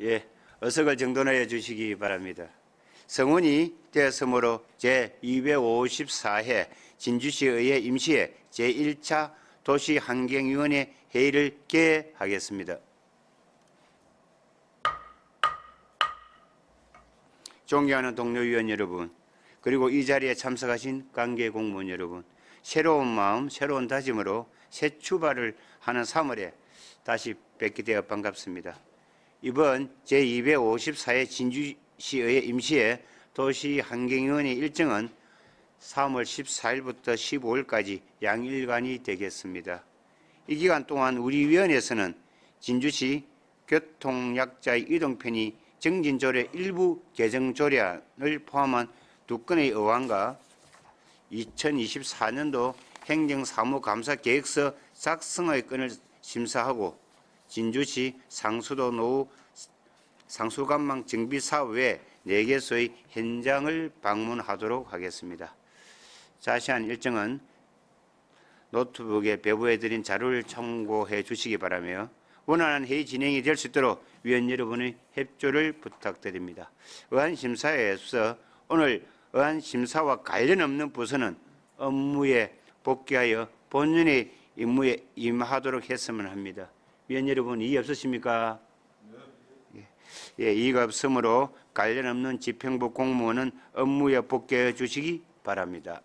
예, 어석을 정돈하여 주시기 바랍니다. 성원이 되었으므로 제254회 진주시의회 임시회 제1차 도시환경위원회 회의를 개하겠습니다. 존경하는 동료 위원 여러분, 그리고 이 자리에 참석하신 관계 공무원 여러분, 새로운 마음, 새로운 다짐으로 새 출발을 하는 3월에 다시 뵙게 되어 반갑습니다. 이번 제254회 진주시의회 임시회 도시환경위원회 일정은 3월 14일부터 15일까지 양일간이 되겠습니다. 이 기간 동안 우리 위원회에서는 진주시 교통약자의 이동편의 정진조례 일부 개정 조례안을 포함한 2건의 의안과 2024년도 행정사무감사계획서 작성의 건을 심사하고 진주시 상수도 노후 상수관망 정비 사업 외 4개소의 현장을 방문하도록 하겠습니다. 자세한 일정은 노트북에 배부해드린 자료를 참고해 주시기 바라며 원활한 회의 진행이 될 수 있도록 위원 여러분의 협조를 부탁드립니다. 의안심사에서 오늘 의안심사와 관련 없는 부서는 업무에 복귀하여 본연의 임무에 임하도록 했으면 합니다. 위원 여러분 이의 없으십니까? 예, 이의가 없으므로 관련 없는 집행부 공무원은 업무에 복귀해 주시기 바랍니다.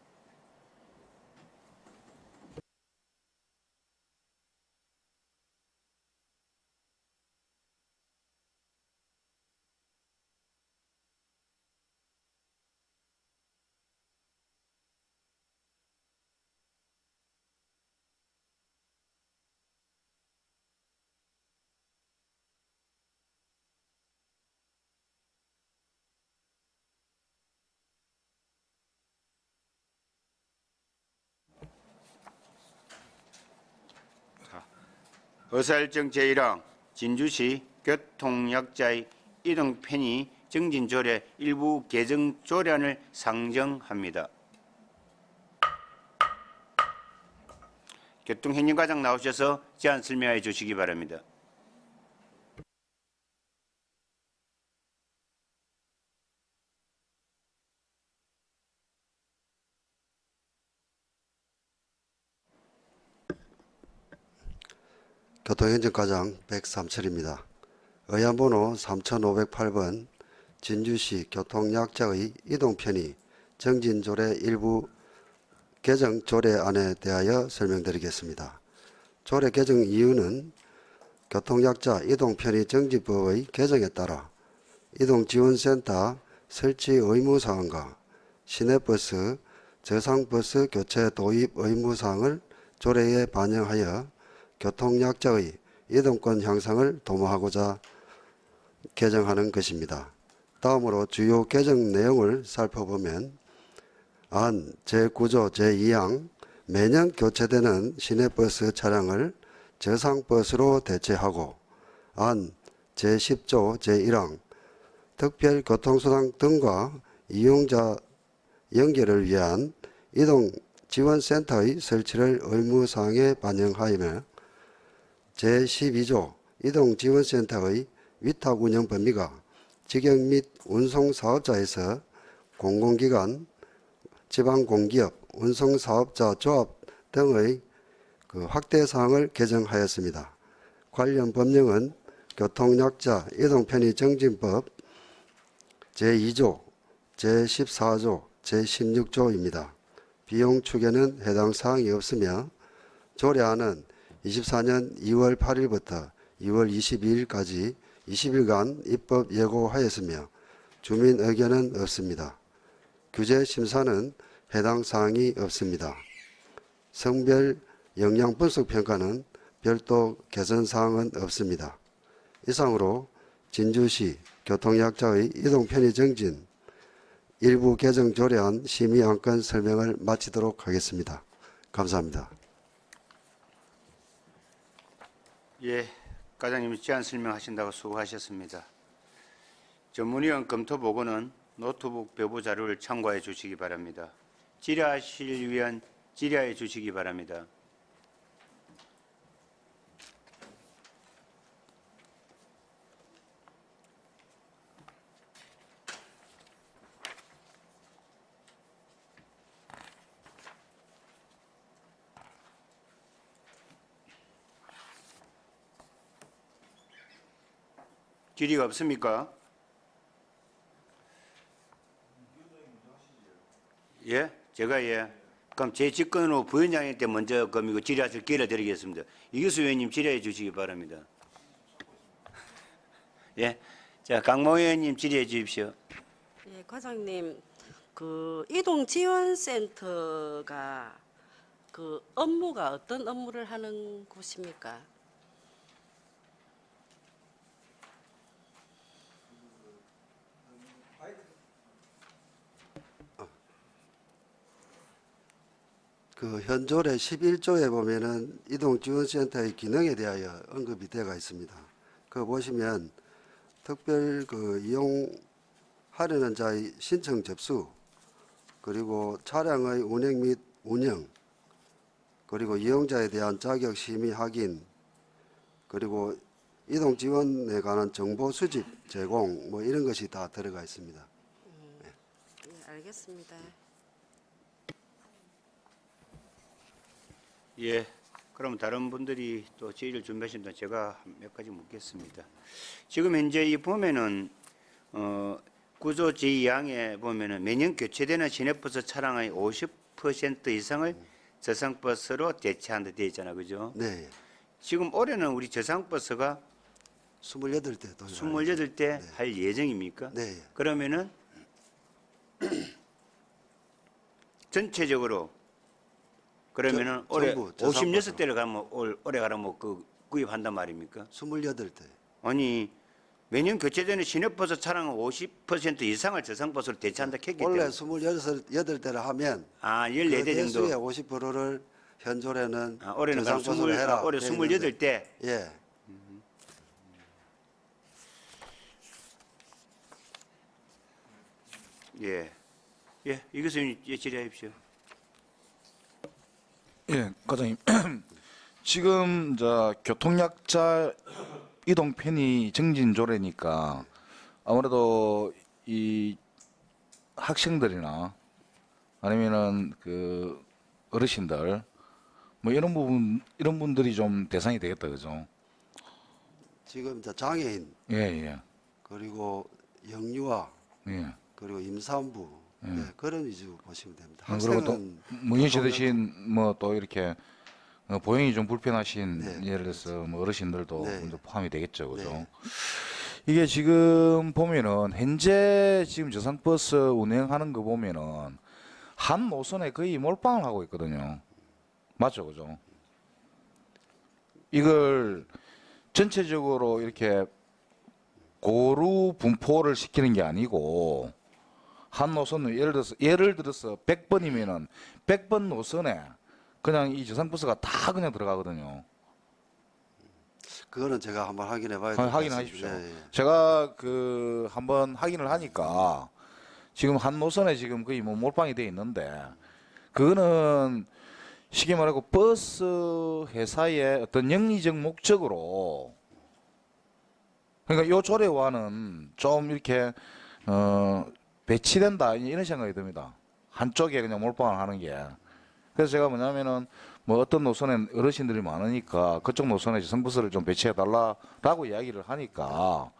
의사일정 제1항 진주시 교통약자의 이동 편의 정진조례 일부 개정 조례안을 상정합니다. 교통행정과장 나오셔서 제안 설명해 주시기 바랍니다. 교통행정과장 백삼철입니다. 의안번호 3508번 진주시 교통약자의 이동편의 정진조례 일부 개정 조례안에 대하여 설명드리겠습니다. 조례 개정 이유는 교통약자 이동편의 정지법의 개정에 따라 이동지원센터 설치 의무사항과 시내버스, 저상버스 교체 도입 의무사항을 조례에 반영하여 교통약자의 이동권 향상을 도모하고자 개정하는 것입니다. 다음으로 주요 개정 내용을 살펴보면 안 제9조 제2항 매년 교체되는 시내버스 차량을 저상버스로 대체하고 안 제10조 제1항 특별교통수단 등과 이용자 연결을 위한 이동지원센터의 설치를 의무사항에 반영하며 제12조 이동지원센터의 위탁운영 범위가 직영 및 운송사업자에서 공공기관, 지방공기업, 운송사업자 조합 등의 확대사항을 개정하였습니다. 관련 법령은 교통약자 이동편의정진법 제2조, 제14조, 제16조입니다. 비용 추계는 해당 사항이 없으며 조례안은 24년 2월 8일부터 2월 22일까지 20일간 입법 예고하였으며 주민 의견은 없습니다. 규제 심사는 해당 사항이 없습니다. 성별 영향 분석 평가는 별도 개선 사항은 없습니다. 이상으로 진주시 교통약자의 이동 편의 정진 일부 개정 조례안 심의 안건 설명을 마치도록 하겠습니다. 감사합니다. 예, 과장님 제안 설명하신다고 수고하셨습니다. 전문위원 검토 보고는 노트북 배부 자료를 참고해 주시기 바랍니다. 질의하실 위원 질의해 주시기 바랍니다. 질의가 없습니까? 예, 제가 예. 그럼 제 직권으로 부위원장님께 먼저 그럼 이거 질의하실 기회를 드리겠습니다. 이규수 의원님 질의해 주시기 바랍니다. 예, 자 강모 의원님 질의해 주십시오. 예, 과장님, 그 이동 지원센터가 그 업무가 어떤 업무를 하는 곳입니까? 그 현조례 11조에 보면은 이동지원센터의 기능에 대하여 언급이 되어 있습니다. 그 보시면 특별 그 이용하려는 자의 신청 접수, 그리고 차량의 운행 및 운영, 그리고 이용자에 대한 자격 심의 확인, 그리고 이동 지원에 관한 정보 수집 제공 뭐 이런 것이 다 들어가 있습니다. 예, 알겠습니다. 예, 그럼 다른 분들이 또 질의를 준비하신 동안 제가 몇 가지 묻겠습니다. 지금 현재 이 보면은 구조 제2항에 보면은 매년 교체되는 시내버스 차량의 50% 이상을 저상버스로 대체한다 되어 있잖아, 그죠? 네, 지금 올해는 우리 저상버스가 28대 도입. 28대 할 예정입니까? 네, 그러면은 전체적으로 그러면은 올해 전부 저상버스로. 56대를 가면 올해 가면 뭐그 구입한단 말입니까? 28대. 아니 매년 교체되는 시내버스 차량은 50% 이상을 저상버스로 대체한다 했기 원래 때문에 28대를 하면 아 그 14대 정도 대수의 50%를 현조례는 올해는 그럼 저상버스로 해라. 올해 돼 있는데. 28대 예, 예. 예, 이 교수님 예, 질의하십시오. 예, 과장님. 지금 교통약자 이동 편의 정진 조례니까 아무래도 이 학생들이나 아니면은 그 어르신들 뭐 이런 분들이 좀 대상이 되겠다, 그죠? 지금 이제 장애인 예, 예, 그리고 영유아 예. 그리고 임산부 네, 그런 위주 보시면 됩니다. 그리고 또 학생은 뭐 연세 드신 뭐 또 이렇게 보행이 좀 불편하신 네, 예를 들어서 뭐 어르신들도 네. 이제 포함이 되겠죠, 그죠? 네. 이게 지금 보면은 현재 지금 저상버스 운행하는 거 보면은 한 노선에 거의 몰빵을 하고 있거든요. 맞죠, 그죠? 이걸 전체적으로 이렇게 고루 분포를 시키는 게 아니고 한 노선은 예를 들어서 100번이면은 100번 노선에 그냥 이 저상버스가 다 그냥 들어가거든요. 그거는 제가 한번 확인해 봐야 될것 확인하십시오. 같습니다. 예, 예. 제가 그 한번 확인을 하니까 지금 한 노선에 지금 거의 뭐 몰빵이 돼 있는데 그거는 쉽게 말하고 버스 회사의 어떤 영리적 목적으로 그러니까 요 조례와는 좀 이렇게 배치된다 이런 생각이 듭니다. 한쪽에 그냥 몰빵을 하는 게. 그래서 제가 뭐냐면은 뭐 어떤 노선에 어르신들이 많으니까 그쪽 노선에 저상버스를 좀 배치해 달라라고 이야기를 하니까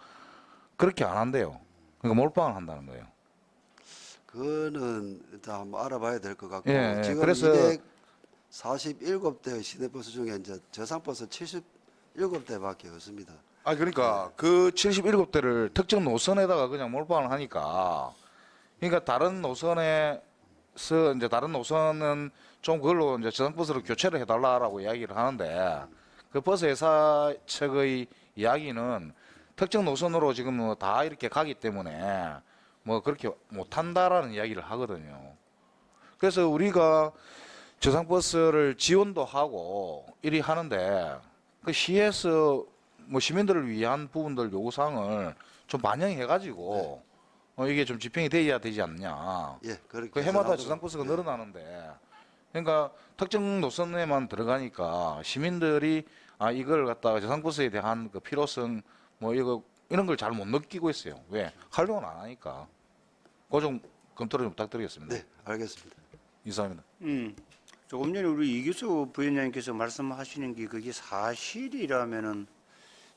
그렇게 안 한대요. 그러니까 몰빵을 한다는 거예요. 그거는 일단 한번 알아봐야 될 것 같고 예, 예. 지금 그래서 247대의 시내버스 중에 이제 저상버스 77대밖에 없습니다. 아 그러니까 그 77대를 특정 노선에다가 그냥 몰빵을 하니까 그러니까 다른 노선에서 이제 다른 노선은 좀 그걸로 이제 저상버스로 교체를 해달라라고 이야기를 하는데 그 버스 회사 측의 이야기는 특정 노선으로 지금 뭐 다 이렇게 가기 때문에 뭐 그렇게 못한다라는 이야기를 하거든요. 그래서 우리가 저상버스를 지원도 하고 이리 하는데 그 시에서 뭐 시민들을 위한 부분들 요구사항을 좀 반영해가지고 이게 좀 집행이 돼야 되지 않냐. 예, 그렇게 그 해마다 생각하고- 저상버스가 네. 늘어나는데 그러니까 특정 노선에만 들어가니까 시민들이 아 이걸 갖다가 저상버스에 대한 그 필요성 뭐 이런 걸 잘 못 느끼고 있어요. 왜? 활용을 안 하니까. 그 좀 검토를 좀 부탁드리겠습니다. 네, 알겠습니다. 이상입니다. 조금 전에 우리 이규수 부위원장님께서 말씀하시는 게 그게 사실이라면은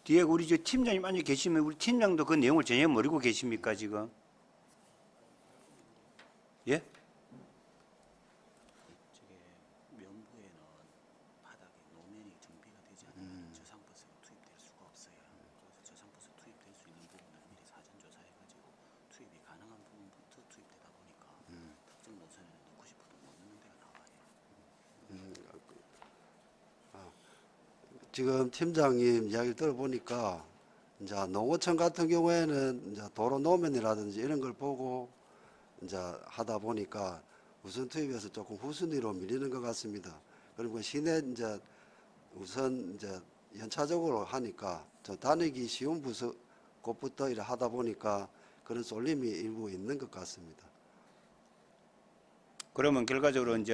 뒤에 우리 저 팀장님 앉아 계시면 우리 팀장도 그 내용을 전혀 모르고 계십니까 지금? 예? 저게 명부에는 바닥에 노면이 정비가 되지 않으면 저상버스가 투입될 수가 없어요. 그래서 저상버스 투입될 수 있는 부분을 미리 사전 조사해가지고 투입이 가능한 부분부터 투입되다 보니까 특정 노선에는 넣고 싶어도 못 넣는 데가 나와요. 지금 팀장님 이야기를 들어보니까 이제 농어촌 같은 경우에는 이제 도로 노면이라든지 이런 걸 보고 이제 하다 보니까 우선 투입에서 조금 후순위로 밀리는 것 같습니다. 그리고 시내 이제 우선 이제 연차적으로 하니까 저 다니기 쉬운 부서 곳부터 이래 하다 보니까 그런 쏠림이 일부 있는 것 같습니다. 그러면 결과적으로 이제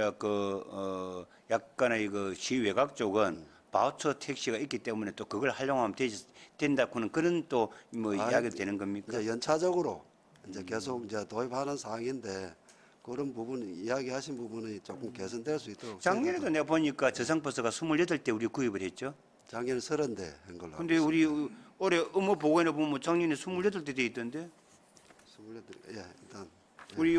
약간의 그 시외곽 쪽은 바우처 택시가 있기 때문에 또 그걸 활용하면 된다고는 그런 또 뭐 이야기가 되는 겁니까? 이제 연차적으로 이제 계속 이제 도입하는 상황인데 그런 부분 이야기하신 부분이 조금 개선될 수 있도록 작년에도 저희들도 내가 보니까 저상버스가 28대 우리 구입을 했죠. 작년에 30대 한 걸로 알고 근데 있습니다. 우리 올해 업무 보고에는 보면 작년에 28대 돼 있던데. 28, 예, 일단 우리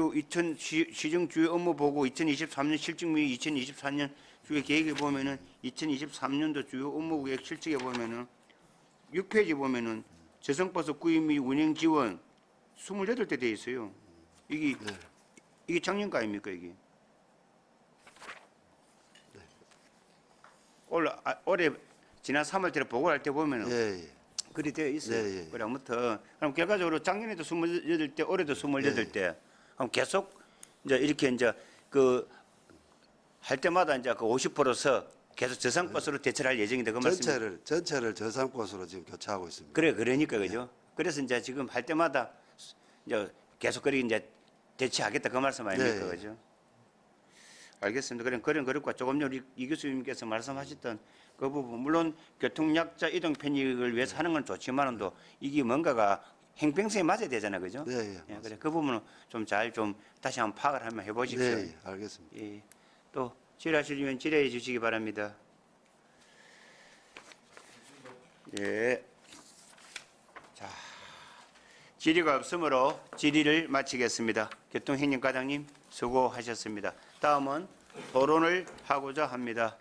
시정 주요 업무 보고 2023년 실적 및 2024년 주요 계획에 보면은 2023년도 주요 업무 계획 실적에 보면은 6페이지 보면은 저상버스 구입 및 운행 지원 28대 돼 있어요. 이게 작년 거 아닙니까 이게? 올해 지난 3월달에 보고를 할 때 보면은 예, 예. 그리 되어 있어요. 예, 예. 그래 아무튼 그럼 결과적으로 작년에도 28대, 올해도 28대. 그럼 계속 이제 이렇게 이제 그 할 때마다 이제 그 50%서 계속 저상버스로 대체할 예정이다 그 말씀입니다. 전체를 저상버스로 지금 교체하고 있습니다. 그래 그러니까 그죠. 그래서 이제 지금 할 때마다 이제 계속 그리 이제 대체하겠다 그 말씀 아닙니까 네. 그죠? 알겠습니다. 그런 그렇고 조금 전에 이 교수님께서 말씀하셨던 그 부분 물론 교통약자 이동 편익을 위해서 하는 건 좋지만은도 이게 뭔가가 행평성에 맞아야 되잖아요, 그죠? 네, 예, 그래 그 부분은 좀 잘 좀 다시 한번 파악을 한번 해보십시오. 네, 예, 알겠습니다. 예. 또 질의하시려면 질의해 주시기 바랍니다. 예. 자, 질의가 없으므로 질의를 마치겠습니다. 교통행정과장님 수고하셨습니다. 다음은 토론을 하고자 합니다.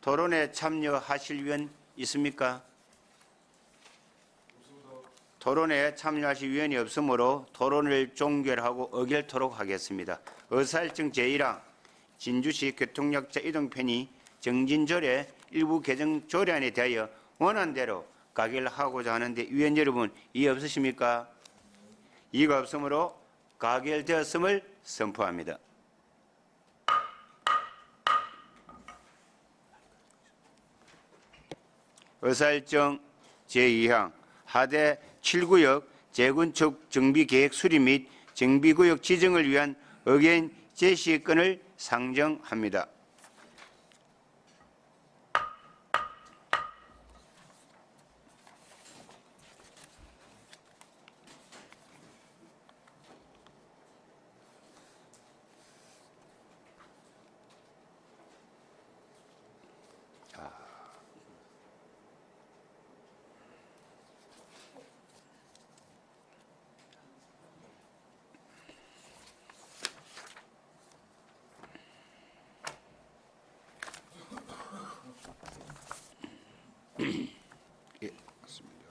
토론에 참여하실 위원 있습니까? 토론에 참여하실 위원이 없으므로 토론을 종결하고 의결토록 하겠습니다. 의사일정 제1항 진주시 교통약자 이동편의 정진조례 일부 개정 조례안에 대하여 원안대로 가결을 하고자 하는데 위원 여러분 이해 없으십니까? 이의가 없으므로 가결되었음을 선포합니다. 의사일정 제2항 하대 7구역 재건축 정비계획 수립 및 정비구역 지정을 위한 의견 제시건을 상정합니다. 예, 맞습니다.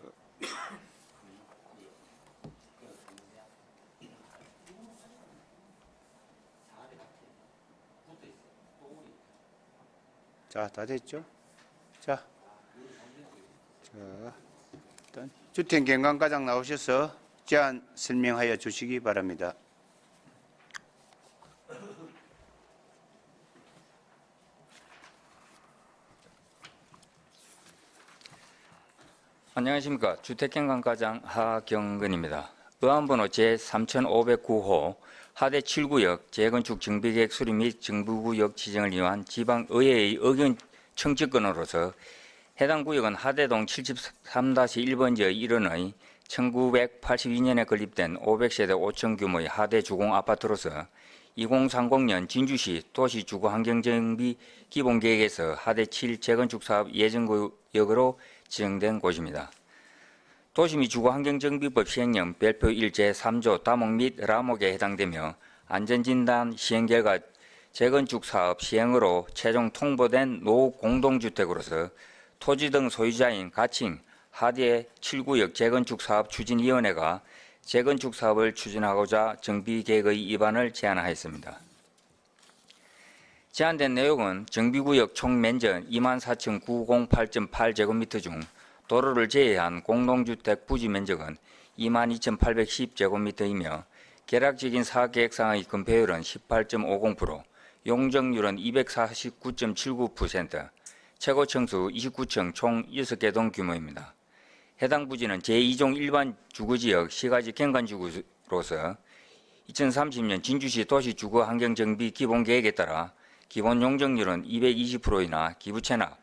자, 다 됐죠? 자, 일단 주택경관과장 나오셔서 제안 설명하여 주시기 바랍니다. 안녕하십니까. 주택경관과장 하경근입니다. 의안번호 제3509호 하대 7구역 재건축 정비계획 수립 및 정부구역 지정을 위한 지방의회의 의견 청취권으로서 해당 구역은 하대동 73-1번지의 일원의 1982년에 건립된 500세대 5천 규모의 하대 주공 아파트로서 2030년 진주시 도시주거환경정비 기본계획에서 하대 7 재건축 사업 예정구역으로 지정된 곳입니다. 도시 및 주거환경정비법 시행령 별표 1제 3조 다목 및 라목에 해당되며 안전진단 시행 결과 재건축 사업 시행으로 최종 통보된 노공동주택으로서 토지 등 소유자인 가칭 하대 7구역 재건축 사업 추진위원회가 재건축 사업을 추진하고자 정비계획의 입안을 제안하였습니다. 제안된 내용은 정비구역 총 면적 24,908.8제곱미터 중 도로를 제외한 공동주택 부지 면적은 22,810제곱미터이며 계략적인 사업계획상의 건폐율은 18.50%, 용적률은 249.79%, 최고 층수 29층 총 6개 동 규모입니다. 해당 부지는 제2종 일반 주거지역 시가지 경관지구로서 2030년 진주시 도시주거환경정비 기본계획에 따라 기본 용적률은 220%이나 기부채납,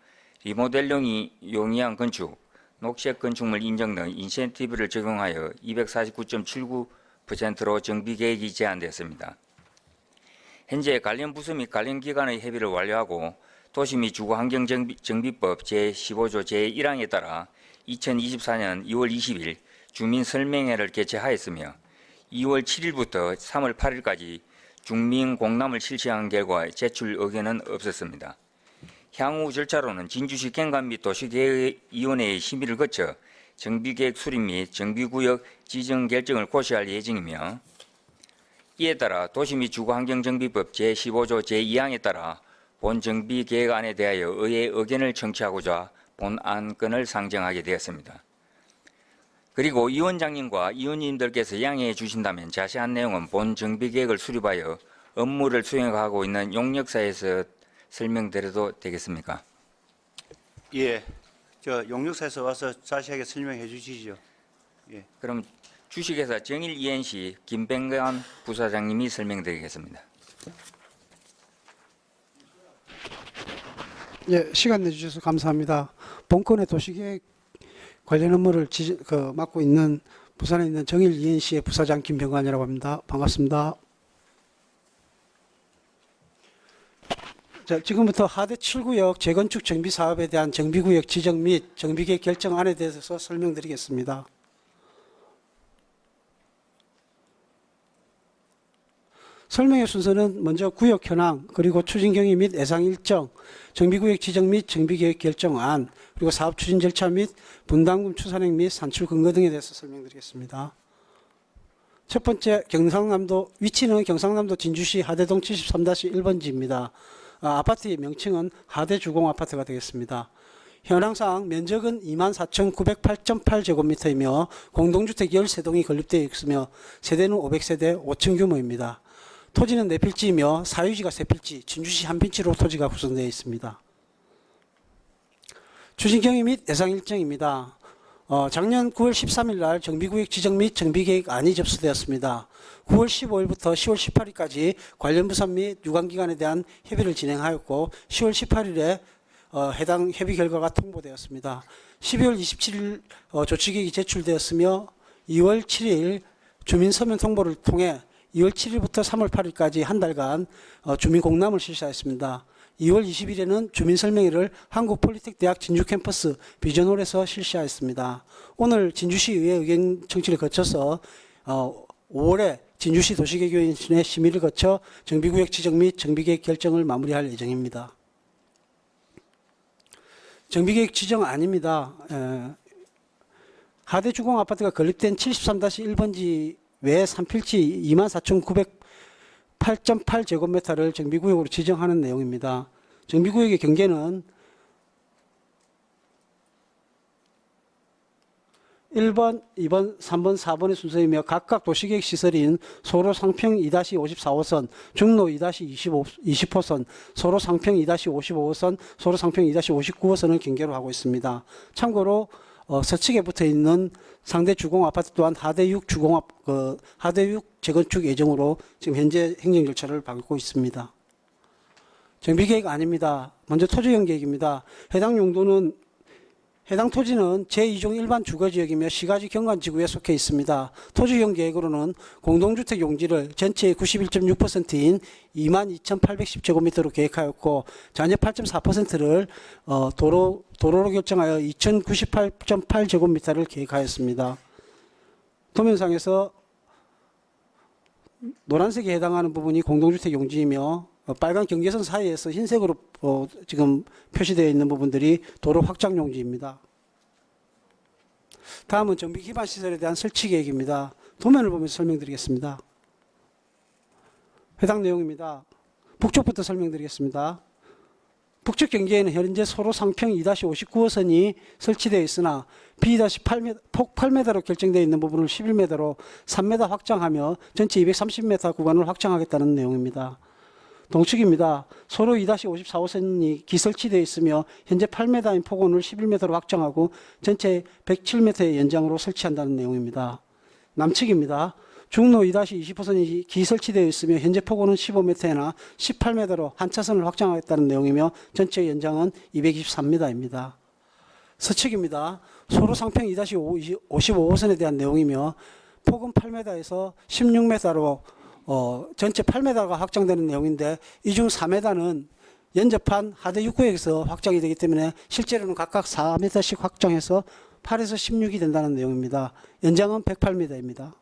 리모델링이 용이한 건축, 녹색 건축물 인정 등 인센티브를 적용하여 249.79%로 정비계획이 제안되었습니다. 현재 관련 부서 및 관련 기관의 협의를 완료하고 도시 및 주거환경정비법 제15조 제1항에 따라 2024년 2월 20일 주민설명회를 개최하였으며 2월 7일부터 3월 8일까지 중민공람을 실시한 결과 제출 의견은 없었습니다. 향후 절차로는 진주시 경관 및 도시계획위원회의 심의를 거쳐 정비계획 수립 및 정비구역 지정 결정을 고시할 예정이며 이에 따라 도시 및 주거환경정비법 제15조 제2항에 따라 본 정비계획안에 대하여 의회의 의견을 청취하고자 본 안건을 상정하게 되었습니다. 그리고 위원장님과 위원님들께서 양해해 주신다면 자세한 내용은 본 정비계획을 수립하여 업무를 수행하고 있는 용역사에서 설명드려도 되겠습니까? 예, 저 용역사에서 와서 자세하게 설명해 주시죠. 그럼 주식회사 정일 ENC 김병관 부사장님이 설명드리겠습니다. 예, 시간 내주셔서 감사합니다. 본건의 도시계획 관련 업무를 맡고 있는 부산에 있는 정일 ENC의 부사장 김병관이라고 합니다. 반갑습니다. 자, 지금부터 하대 7구역 재건축 정비 사업에 대한 정비구역 지정 및 정비계획 결정안에 대해서 설명드리겠습니다. 설명의 순서는 먼저 구역 현황, 그리고 추진 경위 및 예상 일정, 정비구역 지정 및 정비계획 결정안, 그리고 사업 추진 절차 및 분담금 추산액 및 산출 근거 등에 대해서 설명드리겠습니다. 첫 번째, 경상남도, 위치는 경상남도 진주시 하대동 73-1번지입니다. 아파트의 명칭은 하대주공아파트가 되겠습니다. 현황상 면적은 24,908.8제곱미터이며 공동주택 13동이 건립되어 있으며 세대는 500세대 5층 규모입니다. 토지는 4필지이며 사유지가 3필지, 진주시 1필지로 토지가 구성되어 있습니다. 추진 경위 및 예상 일정입니다. 작년 9월 13일 날 정비구역 지정 및 정비계획안이 접수되었습니다. 9월 15일부터 10월 18일까지 관련 부서 및 유관기관에 대한 협의를 진행하였고 10월 18일에 해당 협의 결과가 통보되었습니다. 12월 27일 조치계획이 제출되었으며 2월 7일 주민서면 통보를 통해 2월 7일부터 3월 8일까지 한 달간 주민공람을 실시하였습니다. 2월 20일에는 주민설명회를 한국폴리텍대학 진주캠퍼스 비전홀에서 실시하였습니다. 오늘 진주시의회 의견 청취를 거쳐서 5월에 진주시 도시계획위원회 심의를 거쳐 정비구역 지정 및 정비계획 결정을 마무리할 예정입니다. 정비계획 지정안입니다. 하대주공아파트가 건립된 73-1번지 외 3필지 24,908.8제곱미터를 정비구역으로 지정하는 내용입니다. 정비구역의 경계는 1번, 2번, 3번, 4번의 순서이며 각각 도시계획 시설인 소로 상평 2-54호선, 중로 2-20호선, 소로 상평 2-55호선, 소로 상평 2-59호선을 경계로 하고 있습니다. 참고로 서측에 붙어 있는 상대 주공 아파트 또한 하대6 하대6 재건축 예정으로 지금 현재 행정 절차를 밟고 있습니다. 정비계획 아닙니다. 먼저 토지용 계획입니다. 해당 용도는 해당 토지는 제2종 일반 주거지역이며 시가지 경관지구에 속해 있습니다. 토지용 계획으로는 공동주택 용지를 전체의 91.6%인 22,810제곱미터로 계획하였고 잔여 8.4%를 도로로 결정하여 2,098.8제곱미터를 계획하였습니다. 도면상에서 노란색에 해당하는 부분이 공동주택 용지이며 빨간 경계선 사이에서 흰색으로 지금 표시되어 있는 부분들이 도로 확장 용지입니다. 다음은 정비 기반 시설에 대한 설치 계획입니다. 도면을 보면서 설명드리겠습니다. 해당 내용입니다. 북쪽부터 설명드리겠습니다. 북쪽 경계에는 현재 소로 상평 2-59호선이 설치되어 있으나 B-8m, 폭 8m로 결정되어 있는 부분을 11m로 3m 확장하며 전체 230m 구간을 확장하겠다는 내용입니다. 동측입니다. 소로 2-54호선이 기설치되어 있으며 현재 8m인 폭원을 11m로 확장하고 전체 107m의 연장으로 설치한다는 내용입니다. 남측입니다. 중로 2-20호선이 기설치되어 있으며 현재 폭원은 15m나 18m로 한 차선을 확장하겠다는 내용이며 전체 연장은 223m입니다. 서측입니다. 소로 상평 2-55호선에 대한 내용이며 폭은 8m에서 16m로 전체 8m가 확장되는 내용인데 이 중 4m는 연접한 하대 6구역에서 확장이 되기 때문에 실제로는 각각 4m씩 확장해서 8에서 16이 된다는 내용입니다. 연장은 108m입니다.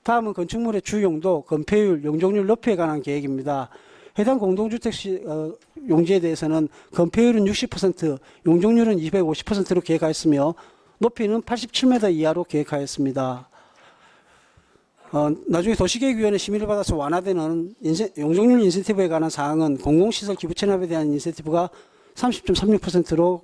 다음은 건축물의 주용도, 건폐율, 용적률 높이에 관한 계획입니다. 해당 공동주택 용지에 대해서는 건폐율은 60%, 용적률은 250%로 계획하였으며 높이는 87m 이하로 계획하였습니다. 나중에 도시계획위원회 심의를 받아서 완화되는 용적률 인센티브에 관한 사항은 공공시설 기부 체납에 대한 인센티브가 30.36%로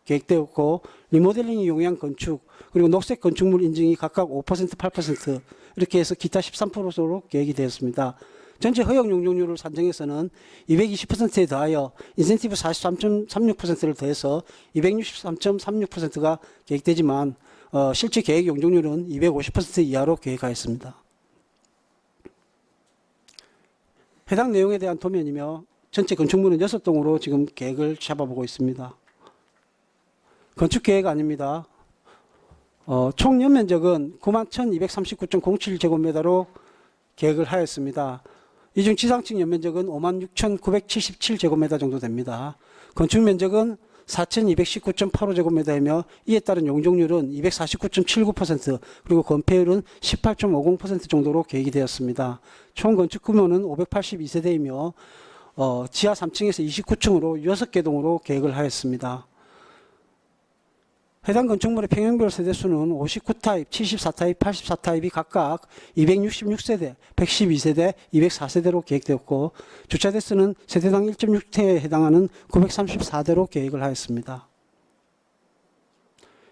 계획되었고 리모델링이 용이한 건축 그리고 녹색 건축물 인증이 각각 5%, 8% 이렇게 해서 기타 13%로 계획이 되었습니다. 전체 허용 용적률을 산정해서는 220%에 더하여 인센티브 43.36%를 더해서 263.36%가 계획되지만 실제 계획 용적률은 250% 이하로 계획하였습니다. 해당 내용에 대한 도면이며 전체 건축물은 6동으로 지금 계획을 잡아보고 있습니다. 건축 계획 아닙니다. 총 연면적은 91,239.07제곱미터로 계획을 하였습니다. 이 중 지상층 연면적은 56,977제곱미터 정도 됩니다. 건축 면적은 4,219.85제곱미터이며 이에 따른 용적률은 249.79% 그리고 건폐율은 18.50% 정도로 계획이 되었습니다. 총 건축 규모는 582세대이며 지하 3층에서 29층으로 6개 동으로 계획을 하였습니다. 해당 건축물의 평형별 세대수는 59타입, 74타입, 84타입이 각각 266세대, 112세대, 204세대로 계획되었고 주차대수는 세대당 1.6대에 해당하는 934대로 계획을 하였습니다.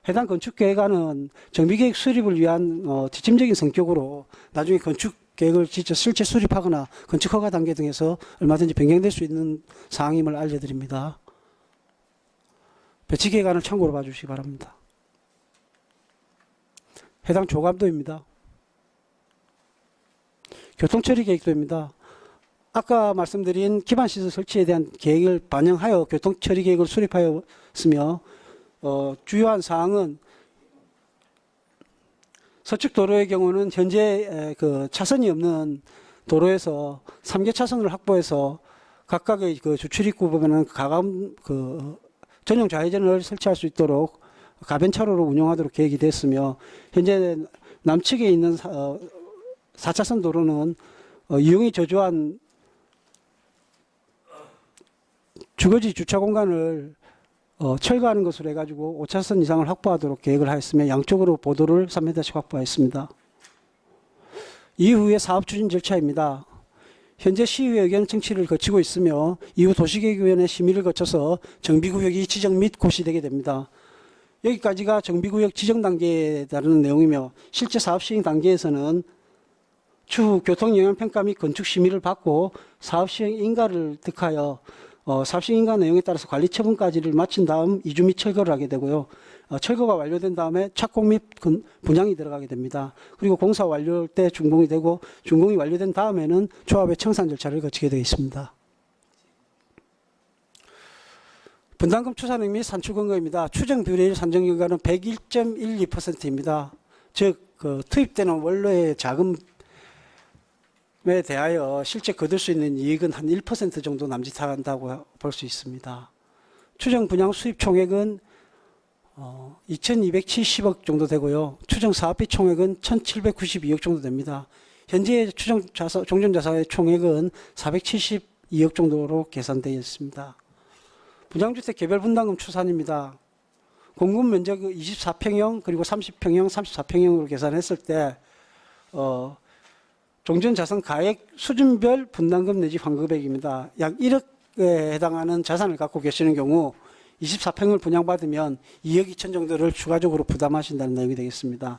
해당 건축계획안은 정비계획 수립을 위한 지침적인 성격으로 나중에 건축계획을 직접 실제 수립하거나 건축허가 단계 등에서 얼마든지 변경될 수 있는 사항임을 알려드립니다. 배치계획안을 참고로 봐주시기 바랍니다. 해당 조감도입니다. 교통처리계획도입니다. 아까 말씀드린 기반시설 설치에 대한 계획을 반영하여 교통처리계획을 수립하였으며 주요한 사항은 서측 도로의 경우는 현재 차선이 없는 도로에서 3개 차선을 확보해서 각각의 주출입구 보면은 가감 전용 좌회전을 설치할 수 있도록 가변차로로 운영하도록 계획이 됐으며 현재 남측에 있는 4차선 도로는 이용이 저조한 주거지 주차 공간을 철거하는 것으로 해가지고 5차선 이상을 확보하도록 계획을 하였으며 양쪽으로 보도를 3m씩 확보하였습니다. 이후에 사업 추진 절차입니다. 현재 시의회 의견 청취를 거치고 있으며 이후 도시계획위원회 심의를 거쳐서 정비구역이 지정 및 고시되게 됩니다. 여기까지가 정비구역 지정 단계에 따르는 내용이며 실제 사업 시행 단계에서는 추후 교통영향평가 및 건축 심의를 받고 사업 시행 인가를 득하여 사업 시행 인가 내용에 따라서 관리 처분까지를 마친 다음 이주 및 철거를 하게 되고요. 철거가 완료된 다음에 착공 및 분양이 들어가게 됩니다. 그리고 공사 완료할 때 준공이 되고 준공이 완료된 다음에는 조합의 청산 절차를 거치게 되어 있습니다. 분담금 추산액 및 산출 근거입니다. 추정 비율 산정 결과는 101.12%입니다. 즉 그 투입되는 원로의 자금에 대하여 실제 거둘 수 있는 이익은 한 1% 정도 남짓한다고 볼 수 있습니다. 추정 분양 수입 총액은 2,270억 정도 되고요. 추정 사업비 총액은 1,792억 정도 됩니다. 현재 추정 종전 자산의 총액은 472억 정도로 계산되어 있습니다. 분양주택 개별 분담금 추산입니다. 공급 면적 24평형 그리고 30평형, 34평형으로 계산했을 때 종전 자산 가액 수준별 분담금 내지 환급액입니다. 약 1억에 해당하는 자산을 갖고 계시는 경우 24평을 분양받으면 2억 2천 정도를 추가적으로 부담하신다는 내용이 되겠습니다.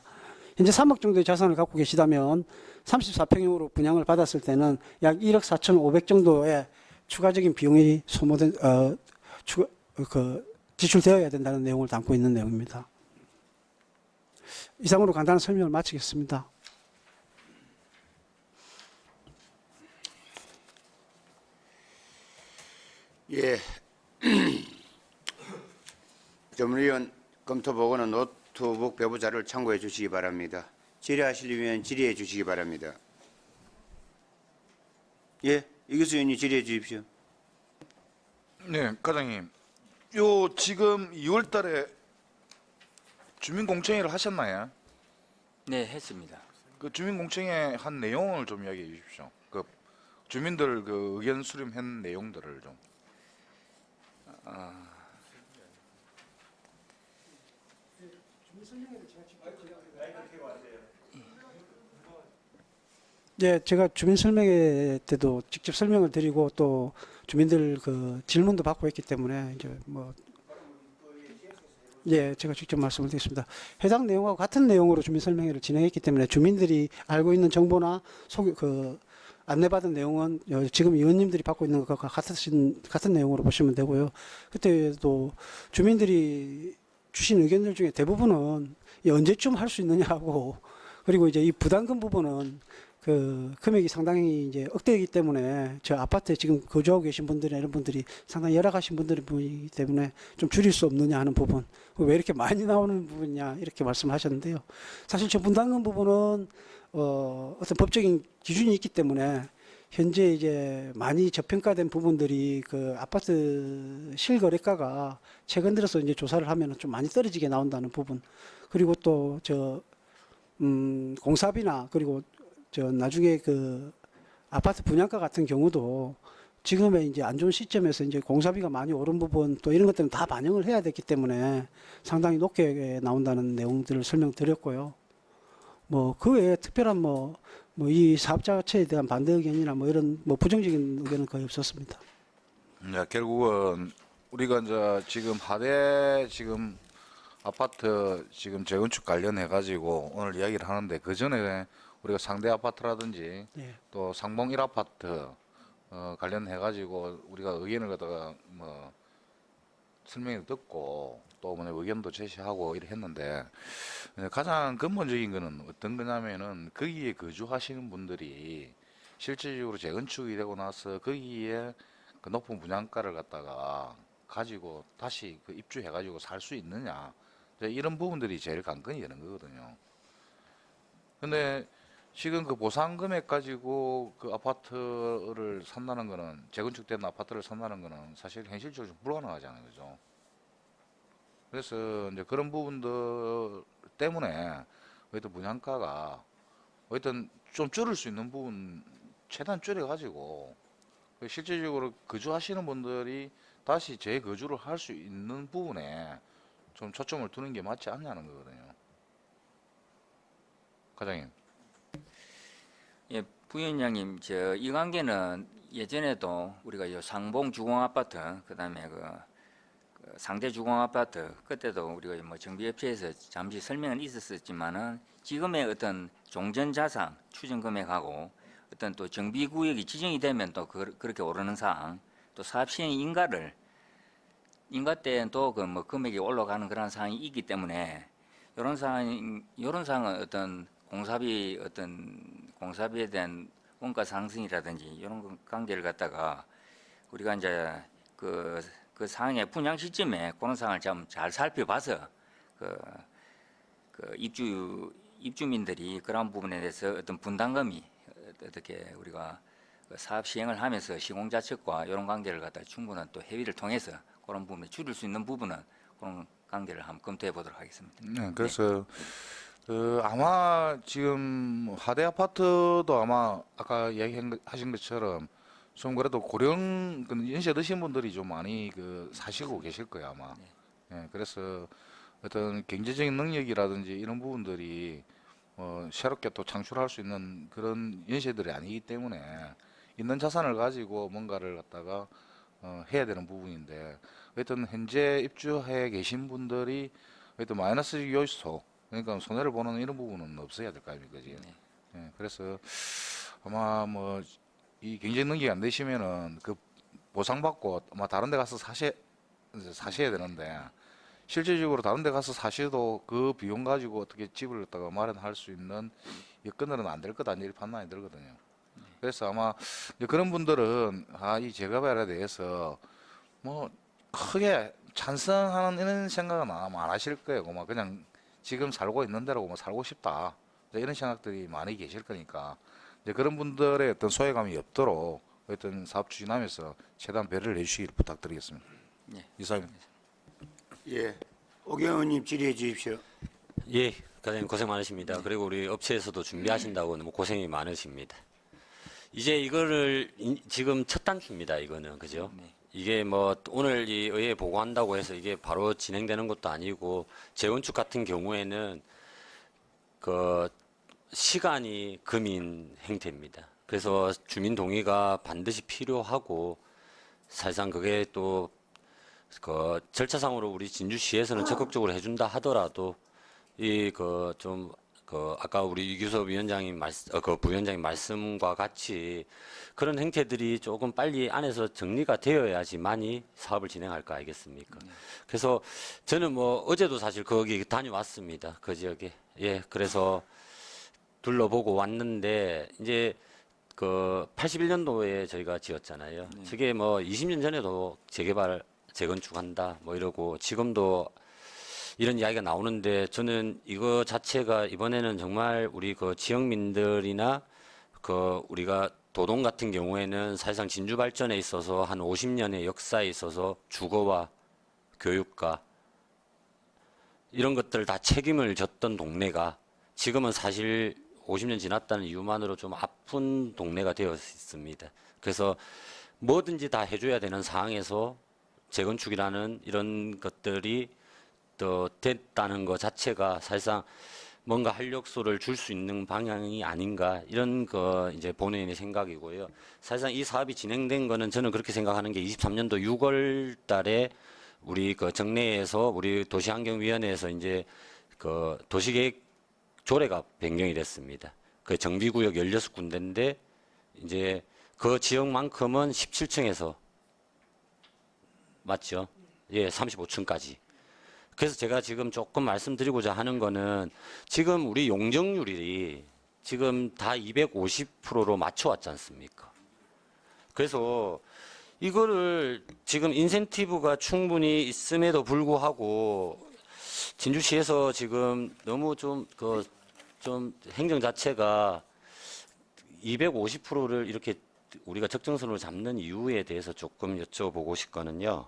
현재 3억 정도의 자산을 갖고 계시다면 34평형으로 분양을 받았을 때는 약 1억 4,500 정도의 추가적인 비용이 소모된 지출되어야 된다는 내용을 담고 있는 내용입니다. 이상으로 간단한 설명을 마치겠습니다. 예. 전문위원 검토 보고는 노트북 배부 자료를 참고해 주시기 바랍니다. 질의하시려면 질의해 주시기 바랍니다. 예, 이규수 의원님 질의해 주십시오. 네, 과장님. 요 지금 2월 달에 주민공청회를 하셨나요? 네, 했습니다. 그 주민공청회 한 내용을 좀 이야기해 주십시오. 그 주민들 그 의견 수렴한 내용들을 좀. 네, 제가 주민 설명회 때도 직접 설명을 드리고 또 주민들 그 질문도 받고 있기 때문에 이제 뭐 예, 제가 직접 말씀을 드리겠습니다. 해당 내용하고 같은 내용으로 주민 설명회를 진행했기 때문에 주민들이 알고 있는 정보나 안내받은 내용은 지금 의원님들이 받고 있는 것과 같은 내용으로 보시면 되고요. 그때도 주민들이 주신 의견들 중에 대부분은 언제쯤 할 수 있느냐고, 그리고 이제 이 부담금 부분은 그 금액이 상당히 이제 억대이기 때문에 저 아파트에 지금 거주하고 계신 분들이나 이런 분들이 상당히 열악하신 분들이기 때문에 좀 줄일 수 없느냐 하는 부분, 왜 이렇게 많이 나오는 부분이냐 이렇게 말씀하셨는데요. 사실 저 분담금 부분은 어떤 법적인 기준이 있기 때문에 현재 이제 많이 저평가된 부분들이 그 아파트 실거래가가 최근 들어서 이제 조사를 하면 좀 많이 떨어지게 나온다는 부분, 그리고 또 공사비나 그리고 나중에 그 아파트 분양가 같은 경우도 지금의 이제 안 좋은 시점에서 이제 공사비가 많이 오른 부분 또 이런 것들은 다 반영을 해야 됐기 때문에 상당히 높게 나온다는 내용들을 설명드렸고요. 뭐 그 외에 특별한 이 사업자 자체에 대한 반대 의견이나 뭐 이런 부정적인 의견은 거의 없었습니다. 네, 결국은 우리가 이제 지금 하대 지금 아파트 지금 재건축 관련해 가지고 오늘 이야기를 하는데 그 전에 우리가 상대 아파트라든지 네. 또 상봉 1아파트 관련해 가지고 우리가 의견을 갖다가 설명을 듣고 또 의견도 제시하고 이렇게 했는데 가장 근본적인 거는 어떤 거냐면은 거기에 거주하시는 분들이 실질적으로 재건축이 되고 나서 거기에 그 높은 분양가를 갖다가 가지고 다시 그 입주해 가지고 살 수 있느냐, 이런 부분들이 제일 관건이 되는 거거든요. 근데 지금 그 보상 금액 가지고 그 아파트를 산다는 거는, 재건축된 아파트를 산다는 거는 사실 현실적으로 좀 불가능하잖아요, 그죠? 그래서 이제 그런 부분들 때문에 어떤 분양가가 어떤 좀 줄일 수 있는 부분 최대한 줄여가지고 실질적으로 거주하시는 분들이 다시 재거주를 할 수 있는 부분에 좀 초점을 두는 게 맞지 않냐는 거거든요. 과장님. 예, 부위원장님, 이 관계는 예전에도 우리가 이 상봉 주공 아파트, 그다음에 그 상대 주공 아파트, 그때도 우리가 뭐 정비업체에서 잠시 설명은 있었지만은 지금의 어떤 종전 자산 추정 금액하고 어떤 또 정비 구역이 지정이 되면 또 그렇게 오르는 사항, 또 사업 시행 인가 때는 또 그 금액이 올라가는 그런 사항이 있기 때문에 이런 사항은 어떤 공사비에 대한 원가 상승이라든지 이런 관계를 갖다가 우리가 이제 그 그 상황의 분양 시점에 그런 상황을 좀 잘 살펴봐서 입주민들이 그런 부분에 대해서 어떤 분담금이 어떻게 우리가 그 사업 시행을 하면서 시공자 측과 이런 관계를 갖다 충분한 또 협의를 통해서 그런 부분을 줄일 수 있는 부분은 그런 관계를 한번 검토해 보도록 하겠습니다. 네, 그래서 아마 지금 하대 아파트도 아마 아까 이야기하신 것처럼 좀 그래도 고령 연세 드신 분들이 좀 많이 사시고 계실 거예요 아마. 예, 그래서 어떤 경제적인 능력이라든지 이런 부분들이 새롭게 또 창출할 수 있는 그런 연세들이 아니기 때문에 있는 자산을 가지고 뭔가를 갖다가 해야 되는 부분인데 어떤 현재 입주해 계신 분들이 어떤 마이너스 요소 그러니까 손해를 보는 이런 부분은 없어야 될 거 아닙니까 지금. 예, 그래서 아마 뭐 이 경제적 능력이 안 되시면은 그 보상받고 아마 다른 데 가서 사셔야 되는데 실질적으로 다른 데 가서 사셔도 그 비용 가지고 어떻게 집을 갖다가 마련할 수 있는 여건으로는 안 될 거다 이런 판단이 들거든요. 그래서 아마 이제 그런 분들은 이 재개발에 대해서 뭐 크게 찬성하는 이런 생각은 아마 안 하실 거예요. 뭐 그냥 지금 살고 있는 대로 뭐 살고 싶다 이런 생각들이 많이 계실 거니까 이제 그런 분들의 어떤 소외감이 없도록 어떤 사업 추진하면서 최대한 배려를 해주시길 부탁드리겠습니다. 네. 이상입니다. 예, 오경원님 질의해 주십시오. 예, 과장님 고생 많으십니다. 그리고 우리 업체에서도 준비하신다고 너무 고생이 많으십니다. 이제 이거를 지금 첫 단추입니다. 이거는 그죠? 이게 뭐 오늘 이 의회에 보고한다고 해서 이게 바로 진행되는 것도 아니고 재건축 같은 경우에는 그 시간이 금인 행태입니다. 그래서 주민 동의가 반드시 필요하고 사실상 그게 또 그 절차상으로 우리 진주시에서는 적극적으로 해준다 하더라도 아까 우리 이규섭 위원장님 부위원장님 말씀과 같이 그런 행태들이 조금 빨리 안에서 정리가 되어야지만이 사업을 진행할 거 아니겠습니까? 그래서 저는 뭐 어제도 사실 거기 다녀왔습니다. 그 지역에. 예, 그래서 둘러보고 왔는데 이제 그 81년도에 저희가 지었잖아요. 저게 뭐 20년 전에도 재건축한다 뭐 이러고 지금도 이런 이야기가 나오는데 저는 이거 자체가 이번에는 정말 우리 그 지역민들이나 우리가 도동 같은 경우에는 사실상 진주 발전에 있어서 한 50년의 역사에 있어서 주거와 교육과 이런 것들 다 책임을 졌던 동네가 지금은 사실 50년 지났다는 이유만으로 좀 아픈 동네가 되어 있습니다. 그래서 뭐든지 다 해줘야 되는 상황에서 재건축이라는 이런 것들이 또 됐다는 것 자체가 사실상 뭔가 활력소를 줄 수 있는 방향이 아닌가 이런 거 이제 본인의 생각이고요. 사실상 이 사업이 진행된 거는 저는 그렇게 생각하는 게 23년도 6월 달에 우리 그 정례에서 우리 도시환경위원회에서 이제 그 도시계획 조례가 변경이 됐습니다. 그 정비구역 16군데인데 이제 그 지역만큼은 17층에서 맞죠? 예, 35층까지. 그래서 제가 지금 조금 말씀드리고자 하는 거는 지금 우리 용적률이 지금 다 250%로 맞춰왔지 않습니까? 그래서 이거를 지금 인센티브가 충분히 있음에도 불구하고 진주시에서 지금 너무 좀 행정 자체가 250%를 이렇게 우리가 적정선으로 잡는 이유에 대해서 조금 여쭤보고 싶거든요.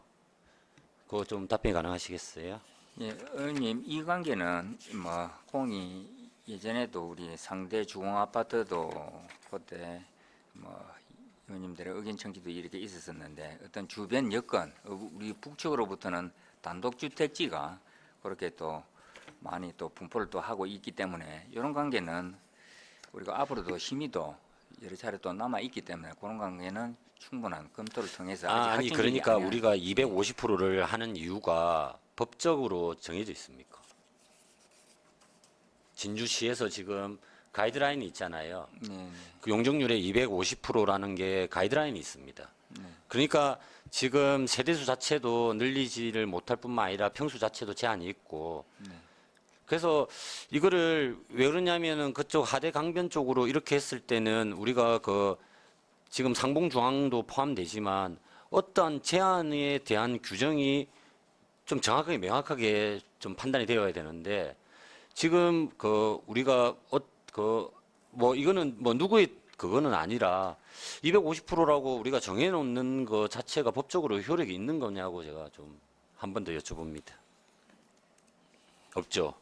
그거 좀 답변이 가능하시겠어요? 예, 의원님 이 관계는 뭐 공이 예전에도 우리 상대 주공 아파트도 그때 뭐 의원님들의 의견 청취도 이렇게 있었었는데 어떤 주변 여건 우리 북측으로부터는 단독주택지가 그렇게 또 많이 또 분포를 또 하고 있기 때문에 이런 관계는 우리가 앞으로도 심의도 여러 차례 또 남아 있기 때문에 그런 관계는 충분한 검토를 통해서 아니 확정적이 그러니까 아니야. 우리가 250%를 하는 이유가 법적으로 정해져 있습니까? 진주시에서 지금 가이드라인이 있잖아요. 네, 그 용적률의 250%라는 게 가이드라인이 있습니다. 그러니까 지금 세대수 자체도 늘리지를 못할 뿐만 아니라 평수 자체도 제한이 있고 그래서 이거를 왜 그러냐면은 그쪽 하대 강변 쪽으로 이렇게 했을 때는 우리가 그 지금 상봉 중앙도 포함되지만 어떠한 제한에 대한 규정이 좀 정확하게 명확하게 좀 판단이 되어야 되는데 지금 그 우리가 뭐 이거는 뭐 누구의 그거는 아니라 250%라고 우리가 정해놓는 것 자체가 법적으로 효력이 있는 거냐고 제가 좀 한 번 더 여쭤봅니다. 없죠.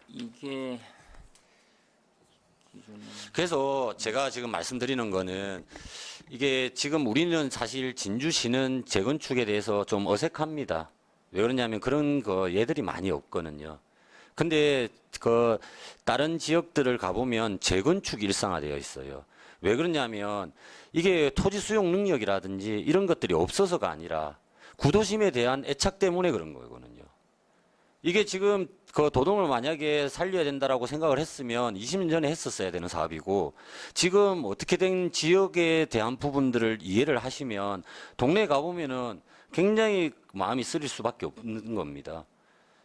이게 그래서 제가 지금 말씀드리는 거는 이게 지금 우리는 사실 진주시는 재건축에 대해서 좀 어색합니다. 왜 그러냐면 그런 거 얘들이 많이 없거든요. 근데 그 다른 지역들을 가보면 재건축 일상화되어 있어요. 왜 그러냐면 이게 토지 수용 능력이라든지 이런 것들이 없어서가 아니라 구도심에 대한 애착 때문에 그런 거거든요. 이게 지금 그 도동을 만약에 살려야 된다라고 생각을 했으면 20년 전에 했었어야 되는 사업이고 지금 어떻게 된 지역에 대한 부분들을 이해를 하시면 동네에 가보면은 굉장히 마음이 쓰릴 수밖에 없는 겁니다.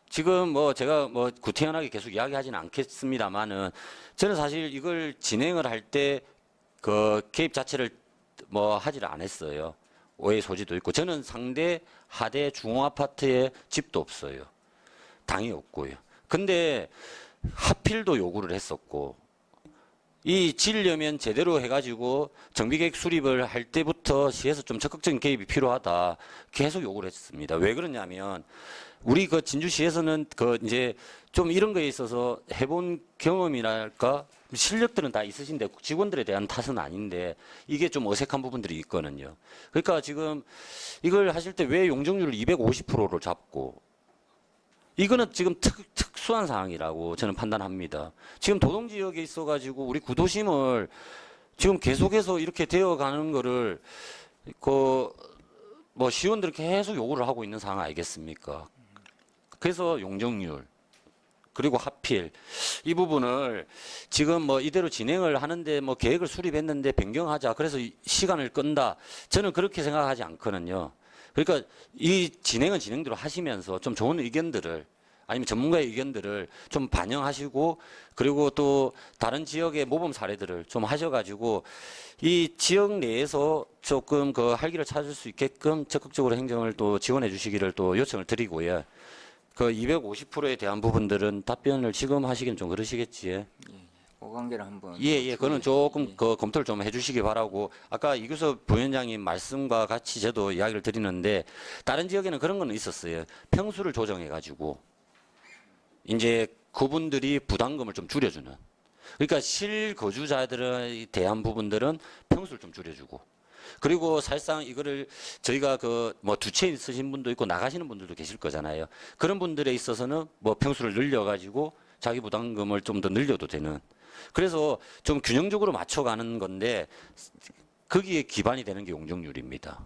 지금 뭐 제가 뭐 구태연하게 계속 이야기하지는 않겠습니다만은 저는 사실 이걸 진행을 할 때 그 개입 자체를 뭐 하지를 않았어요. 오해 소지도 있고 저는 상대 하대 중앙아파트에 집도 없어요. 당이 없고요. 근데 하필도 요구를 했었고 이 지으려면 제대로 해가지고 정비계획 수립을 할 때부터 시에서 좀 적극적인 개입이 필요하다 계속 요구를 했습니다. 왜 그러냐면 우리 그 진주시에서는 그 이제 좀 이런 거에 있어서 해본 경험이랄까 실력들은 다 있으신데 직원들에 대한 탓은 아닌데 이게 좀 어색한 부분들이 있거든요. 그러니까 지금 이걸 하실 때 왜 용적률을 250%를 잡고 이거는 지금 특수한 상황이라고 저는 판단합니다. 지금 도동지역에 있어가지고 우리 구도심을 지금 계속해서 이렇게 되어가는 거를 뭐 시의원들이 계속 요구를 하고 있는 상황 아니겠습니까? 그래서 용적률 그리고 하필 이 부분을 지금 뭐 이대로 진행을 하는데 뭐 계획을 수립했는데 변경하자 그래서 시간을 끈다 저는 그렇게 생각하지 않거든요. 그러니까 이 진행은 진행대로 하시면서 좀 좋은 의견들을 아니면 전문가의 의견들을 좀 반영하시고 그리고 또 다른 지역의 모범 사례들을 좀 하셔가지고 이 지역 내에서 조금 그 활기를 찾을 수 있게끔 적극적으로 행정을 또 지원해 주시기를 또 요청을 드리고요. 그 250%에 대한 부분들은 답변을 지금 하시긴 좀 그러시겠지. 그 관계를 한번 예, 그거는 조금 그 검토를 좀 해주시기 바라고 아까 이규섭 부위원장님 말씀과 같이 저도 이야기를 드리는데 다른 지역에는 그런 건 있었어요. 평수를 조정해가지고 이제 그분들이 부담금을 좀 줄여주는. 그러니까 실거주자들에 대한 부분들은 평수를 좀 줄여주고. 그리고 사실상 이거를 저희가 그 뭐 두 채 있으신 분도 있고 나가시는 분들도 계실 거잖아요. 그런 분들에 있어서는 뭐 평수를 늘려가지고 자기 부담금을 좀 더 늘려도 되는. 그래서 좀 균형적으로 맞춰가는 건데 거기에 기반이 되는 게 용적률입니다.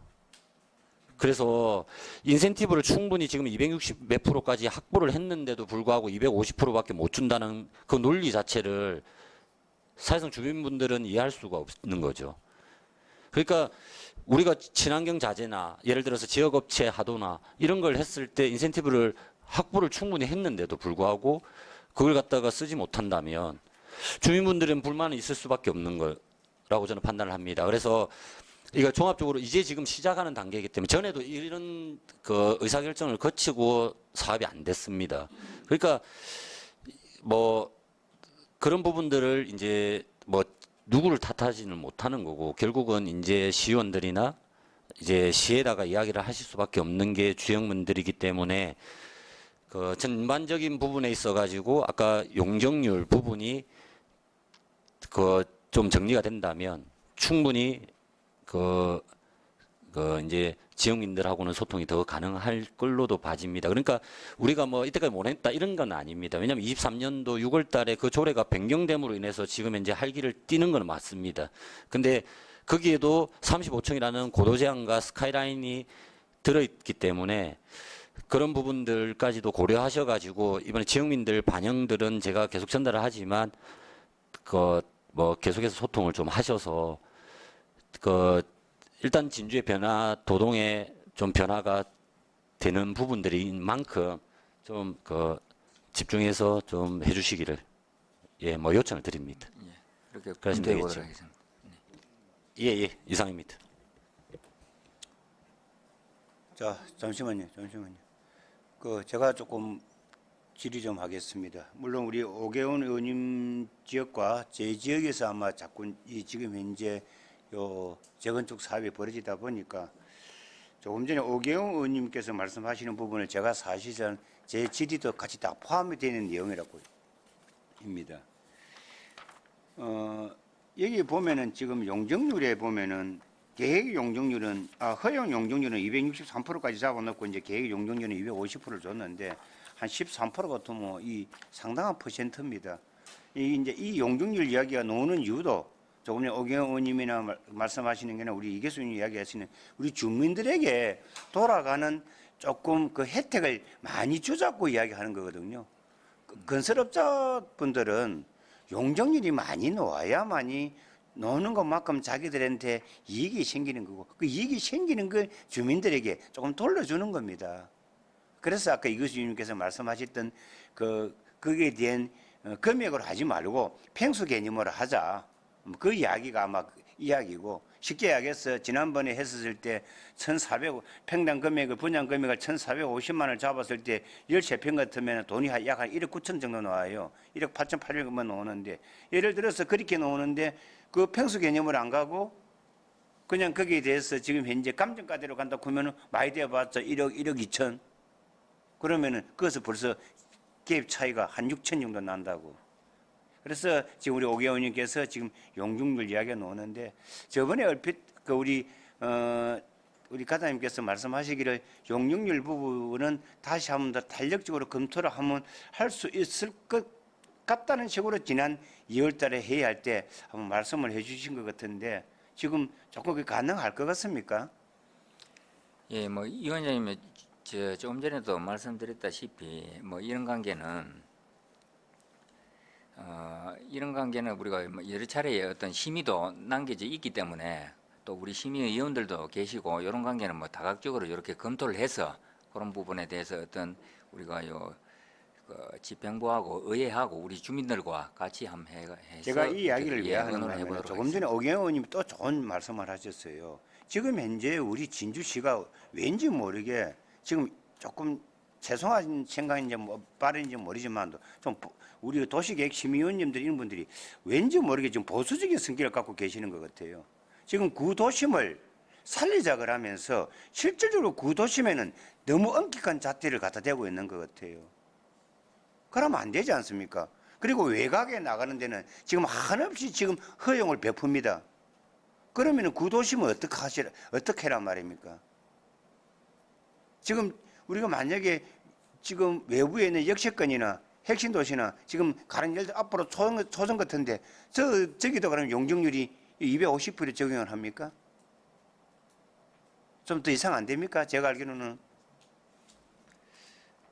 그래서 인센티브를 충분히 지금 260 몇 프로까지 확보를 했는데도 불구하고 250%밖에 못 준다는 그 논리 자체를 사실상 주민분들은 이해할 수가 없는 거죠. 그러니까 우리가 친환경 자재나 예를 들어서 지역업체 하도나 이런 걸 했을 때 인센티브를 확보를 충분히 했는데도 불구하고 그걸 갖다가 쓰지 못한다면 주민분들은 불만이 있을 수밖에 없는 거라고 저는 판단을 합니다. 그래서 이거 종합적으로 이제 지금 시작하는 단계이기 때문에 전에도 이런 그 의사결정을 거치고 사업이 안 됐습니다. 그러니까 뭐 그런 부분들을 이제 뭐 누구를 탓하지는 못하는 거고 결국은 이제 시의원들이나 이제 시에다가 이야기를 하실 수밖에 없는 게 주역문들이기 때문에 그 전반적인 부분에 있어 가지고 아까 용적률 부분이 그 좀 정리가 된다면 충분히 그 이제 지역민들하고는 소통이 더 가능할 걸로도 봐집니다. 그러니까 우리가 뭐 이때까지 못 했다 이런 건 아닙니다. 왜냐하면 23년도 6월 달에 그 조례가 변경됨으로 인해서 지금 이제 활기를 띠는 건 맞습니다. 근데 거기에도 35층이라는 고도 제한과 스카이라인이 들어있기 때문에 그런 부분들까지도 고려하셔가지고 이번에 지역민들 반영들은 제가 계속 전달을 하지만 그 뭐 계속해서 소통을 좀 하셔서 그 일단 진주의 변화, 도동의 좀 변화가 되는 부분들인 만큼 좀 그 집중해서 좀 해주시기를 예, 뭐 요청을 드립니다. 이렇게 그러시면 검토해 보도록 되겠죠. 하겠습니다. 예, 이상입니다. 자, 잠시만요. 그 제가 조금 질의 좀 하겠습니다. 물론 우리 오계훈 의원님 지역과 제 지역에서 아마 자꾸 이 지금 현재 요 재건축 사업이 벌어지다 보니까 조금 전에 오계훈 의원님께서 말씀하시는 부분을 제가 사실상 제 질의도 같이 다 포함이 되는 내용이라고 입니다. 여기 보면은 지금 용적률에 보면은 계획 용적률은 허용 용적률은 263%까지 잡아놓고 이제 계획 용적률은 250%를 줬는데 한 13% 같으면 이 상당한 퍼센트입니다. 이 이제 이 용적률 이야기가 나오는 이유도 조금 전에 오경원 의원님이나 말씀하시는 게나 우리 이계수 의원님 이야기하시는 우리 주민들에게 돌아가는 조금 그 혜택을 많이 주자고 이야기하는 거거든요. 건설업자분들은 용적률이 많이 나와야만이 노는 것만큼 자기들한테 이익이 생기는 거고 그 이익이 생기는 걸 주민들에게 조금 돌려주는 겁니다. 그래서 아까 이규수 의원님께서 말씀하셨던 거기에 대한 금액으로 하지 말고 팽수 개념으로 하자. 그 이야기가 아마 이야기고 쉽게 이야기해서 지난번에 했었을 때 1,400 평당 금액을 분양 금액을 1,450만 원을 잡았을 때 13평 같으면 돈이 약 한 1억 9천 정도 나와요. 1억 8천 8백만 나오는데 예를 들어서 그렇게 나오는데 그 평수 개념으로 안 가고 그냥 거기에 대해서 지금 현재 감정가대로 간다 그러면 많이 되어봤자 1억 2천 그러면은 그것은 벌써 갭 차이가 한 6천 정도 난다고. 그래서 지금 우리 오계 의원님께서 지금 용적률 이야기가 나오는데 저번에 얼핏 그 우리 가장님께서 말씀하시기를 용적률 부분은 다시 한번 더 탄력적으로 검토를 하면 할 수 있을 것 같다는 식으로 지난 2월달에 회의할 때 한번 말씀을 해주신 것 같은데 지금 조금 그게 가능할 것 같습니까? 예, 뭐 이 원장님 조금 전에도 말씀드렸다시피 뭐 이런 관계는 우리가 뭐 여러 차례의 어떤 심의도 남겨져 있기 때문에 또 우리 심의위원들도 계시고 이런 관계는 뭐 다각적으로 이렇게 검토를 해서 그런 부분에 대해서 어떤 우리가 집행부하고 의회하고 우리 주민들과 같이 한번 해서 제가 이 이야기를 왜 하는 의논을 거냐면 해보도록 조금 전에 오경원 의원님이 또 좋은 말씀을 하셨어요. 지금 현재 우리 진주시가 왠지 모르게 지금 조금 죄송한 생각인지 뭐 빠른지 모르지만 좀 우리 도시계획 심의위원님들 이런 분들이 왠지 모르게 지금 보수적인 성격을 갖고 계시는 것 같아요. 지금 구도심을 살리자 그러면서 실질적으로 구도심에는 너무 엄격한 잣대를 갖다 대고 있는 것 같아요. 그러면 안 되지 않습니까? 그리고 외곽에 나가는 데는 지금 한없이 지금 허용을 베풉니다. 그러면 구도심은 어떻게 하란 말입니까? 지금 우리가 만약에 지금 외부에 있는 역세권이나 핵심 도시나 지금 가는 예를 들어 앞으로 초선 같은데 저기도 그러면 용적률이 250% 적용을 합니까? 좀 더 이상 안 됩니까? 제가 알기로는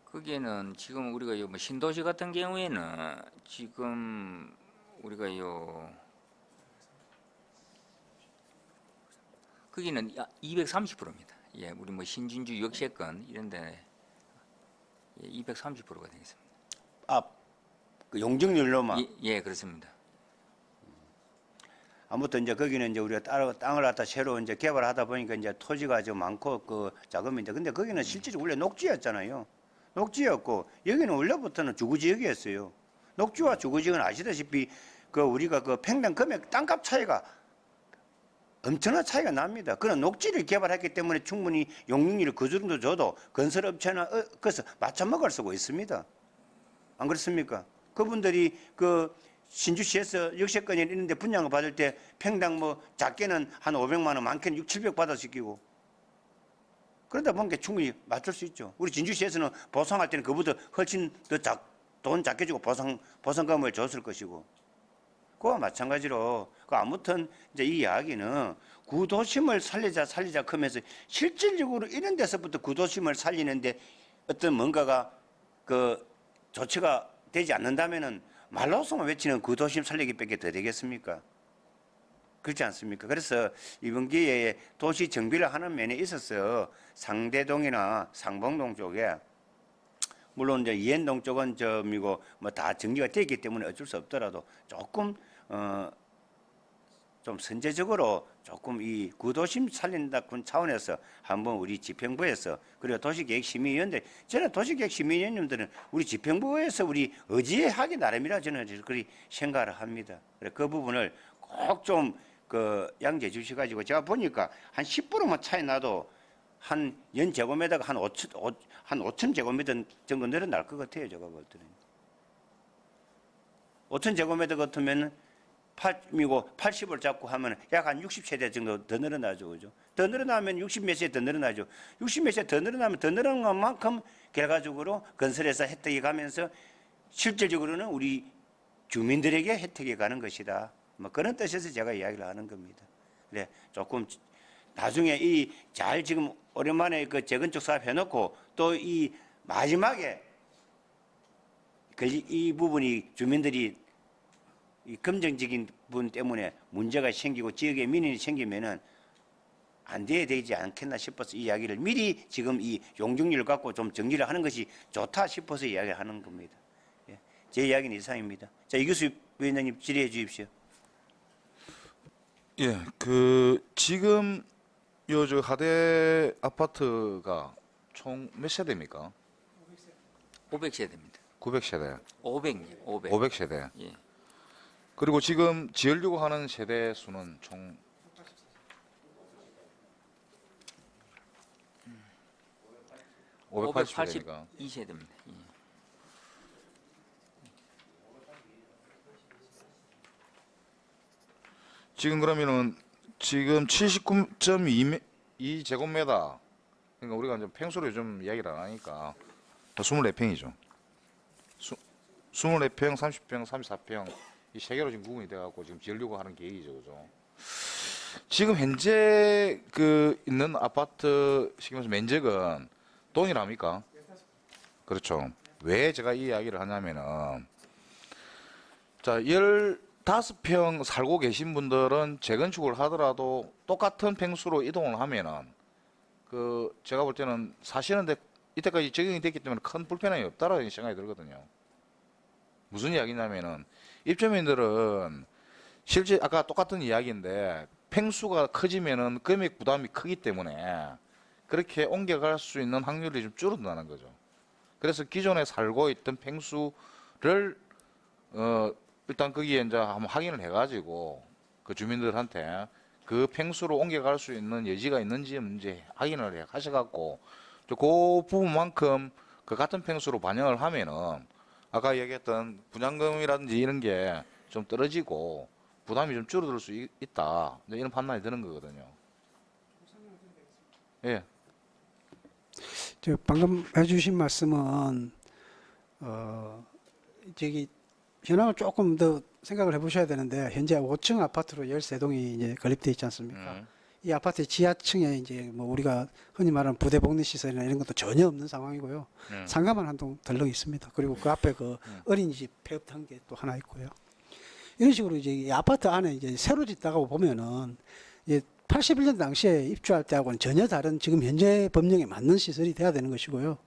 거기에는 지금 우리가 뭐 신도시 같은 경우에는 지금 우리가 거기는 230%입니다. 예, 우리 뭐 신진주 역세권 이런데 230%가 되겠습니다. 그 용적률로만 예, 그렇습니다. 아무튼 이제 거기는 이제 우리가 땅을 갖다 새로 이제 개발하다 보니까 이제 토지가 좀 많고 그 자금인데 근데 거기는 실질적으로 원래 녹지였잖아요. 녹지였고 여기는 원래부터는 주거지역이었어요. 녹지와 주거지역은 아시다시피 그 우리가 그 평당 금액 땅값 차이가 엄청난 차이가 납니다. 그런 녹지를 개발했기 때문에 충분히 용적률을 그 정도 줘도 건설업체나 그래서 맞춰먹을 수가 있습니다. 안 그렇습니까? 그분들이 그 신주시에서 역세권이 있는데 분양을 받을 때 평당 뭐 작게는 한 500만 원, 많게는 6, 700 받아 시키고 그러다 보니까 충분히 맞출 수 있죠. 우리 진주시에서는 보상할 때는 그보다 훨씬 더 돈 작게 주고 보상금을 줬을 것이고 그와 마찬가지로 아무튼 이제 이 이야기는 구도심을 살리자 하면서 실질적으로 이런 데서부터 구도심을 살리는데 어떤 뭔가가 그 조치가 되지 않는다면은 말로서만 외치는 구도심 살리기밖에 더 되겠습니까? 그렇지 않습니까? 그래서 이번 기회에 도시 정비를 하는 면에 있어서 상대동이나 상봉동 쪽에 물론 이제 이현동 쪽은 점이고 뭐 다 정리가 되기 때문에 어쩔 수 없더라도 조금 좀 선제적으로 조금 이 구도심 살린다 군 차원에서 한번 우리 집행부에서 그리고 도시계획심의위원들 저는 도시계획심의위원님들은 우리 집행부에서 우리 의지하기 나름이라 저는 그리 생각을 합니다. 그 부분을 꼭 좀 그 양지해 주셔가지고 제가 보니까 한 10%만 차이 나도 한 연 제곱미터가 한 5천 제곱미터 정도 늘어날 것 같아요. 제가 볼 때는 5천 제곱미터 같으면 80을 잡고 하면 약 한 60세대 정도 더 늘어나죠. 그죠? 더 늘어나면 60몇 세대 더 늘어나죠. 60몇 세대 더 늘어나면 더 늘어난 것만큼 결과적으로 건설에서 혜택이 가면서 실질적으로는 우리 주민들에게 혜택이 가는 것이다. 뭐 그런 뜻에서 제가 이야기를 하는 겁니다. 네, 조금 나중에 이 잘 지금 오랜만에 그 재건축 사업 해놓고 또 이 마지막에 이 부분이 주민들이 이 긍정적인 부분 때문에 문제가 생기고 지역에 민원이 생기면은 안 돼야 되지 않겠나 싶어서 이 이야기를 미리 지금 이 용적률을 갖고 좀 정리를 하는 것이 좋다 싶어서 이야기를 하는 겁니다. 예, 제 이야기는 이상입니다. 자, 이규수 위원장님 질의해 주십시오. 예, 그 지금 요 저 하대 아파트가 총 몇 세대입니까? 500세대입니다. 900세대, 500이요. 500. 500세대. 예. 그리고 지금 지으려고 하는 세대 수는 총 580세대니까 582세대입니다. 예. 지금 그러면은 지금 79.2 제곱미터 그러니까 우리가 이제 평수로 요즘 이야기를 안 하니까 24평이죠. 24평, 30평, 34평 이 세 개로 지금 구분이 돼갖고 지금 지으려고 하는 계획이죠, 그죠? 지금 현재 그 있는 아파트 시기면서 면적은 동일합니까? 그렇죠. 왜 제가 이 이야기를 하냐면은 자 15평 살고 계신 분들은 재건축을 하더라도 똑같은 평수로 이동을 하면은 그 제가 볼 때는 사시는데 이때까지 적용이 됐기 때문에 큰 불편함이 없다라는 생각이 들거든요. 무슨 이야기냐면은 입주민들은 실제 아까 똑같은 이야기인데 평수가 커지면은 금액 부담이 크기 때문에 그렇게 옮겨갈 수 있는 확률이 좀 줄어든다는 거죠. 그래서 기존에 살고 있던 평수를 일단 거기에 이제 한번 확인을 해가지고 그 주민들한테 그 평수로 옮겨갈 수 있는 여지가 있는지 없는지 확인을 하셔갖고 그 부분만큼 그 같은 평수로 반영을 하면은 아까 얘기했던 분양금이라든지 이런 게 좀 떨어지고 부담이 좀 줄어들 수 있다 이런 판단이 드는 거거든요. 예. 저 방금 해주신 말씀은 저기 현황을 조금 더 생각을 해보셔야 되는데 현재 5층 아파트로 13동이 이제 건립돼 있지 않습니까? 이 아파트 지하층에 이제 뭐 우리가 흔히 말하는 부대복리 시설이나 이런 것도 전혀 없는 상황이고요. 상가만 한 동 덜렁 있습니다. 그리고 그 앞에 그 어린이집 폐업한 게 또 하나 있고요. 이런 식으로 이제 이 아파트 안에 이제 새로 짓다가 보면은 이제 81년 당시에 입주할 때하고는 전혀 다른 지금 현재 법령에 맞는 시설이 돼야 되는 것이고요.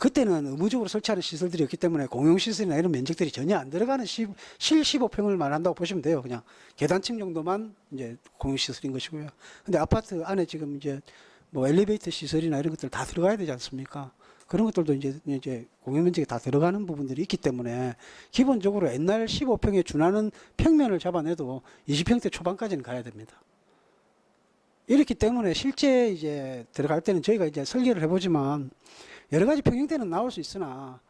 그때는 의무적으로 설치하는 시설들이었기 때문에 공용시설이나 이런 면적들이 전혀 안 들어가는 실 15평을 말한다고 보시면 돼요. 그냥 계단층 정도만 이제 공용시설인 것이고요. 근데 아파트 안에 지금 이제 뭐 엘리베이터 시설이나 이런 것들 다 들어가야 되지 않습니까? 그런 것들도 이제 공용면적에 다 들어가는 부분들이 있기 때문에 기본적으로 옛날 15평에 준하는 평면을 잡아내도 20평대 초반까지는 가야 됩니다. 이렇기 때문에 실제 이제 들어갈 때는 저희가 이제 설계를 해보지만 여러 가지 평형대는 나올 수 있으나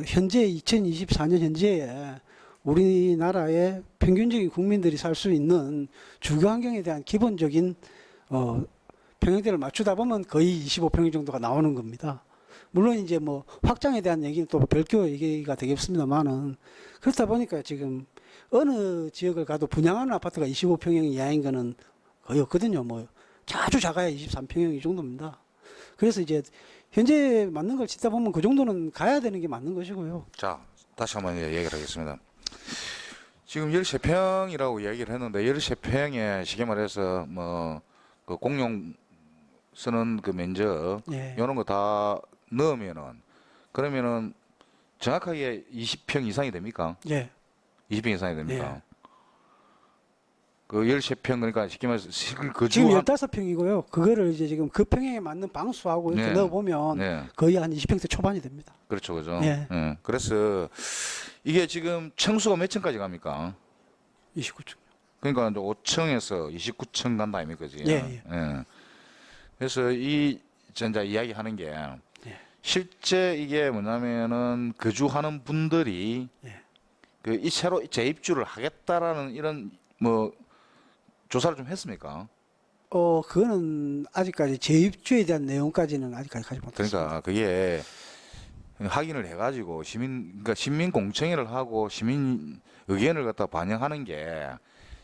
현재 2024년 현재에 우리나라의 평균적인 국민들이 살 수 있는 주거 환경에 대한 기본적인 평형대를 맞추다 보면 거의 25평 정도가 나오는 겁니다. 물론 이제 뭐 확장에 대한 얘기는 또 별도 얘기가 되겠습니다만은 그렇다 보니까 지금 어느 지역을 가도 분양하는 아파트가 25평형 이하인 거는 거의 없거든요. 뭐 아주 작아야 23평형 이 정도입니다. 그래서 이제 현재 맞는 걸 짓다 보면 그 정도는 가야 되는 게 맞는 것이고요. 자, 다시 한번 얘기를 하겠습니다. 지금 13평이라고 이야기를 했는데 13평에 쉽게 말해서 뭐 그 공용 쓰는 그 면적 예. 이런 거 다 넣으면은 그러면은 정확하게 20평 이상이 됩니까? 예. 20평 이상이 됩니까? 그 13평 그러니까 쉽게 말해서 지금 거주한 15평이고요. 그거를 이제 지금 그 평형에 맞는 방수하고 이렇게 네. 넣어보면 네. 거의 한 20평대 초반이 됩니다. 그렇죠, 그죠. 예. 예. 그래서 이게 지금 층수가 몇 층까지 갑니까? 29층. 그러니까 이제 5층에서 29층 간다 아닙니까, 그지? 예, 그래서 이 전자 이야기하는 게 실제 이게 뭐냐면은 거주하는 분들이 예. 그 이 새로 재입주를 하겠다라는 이런 뭐 조사를 좀 했습니까? 그거는 아직까지 재입주에 대한 내용까지는 아직까지 가지 못했습니다. 그러니까 그게 확인을 해가지고 그러니까 시민 공청회를 하고 시민 의견을 갖다 반영하는 게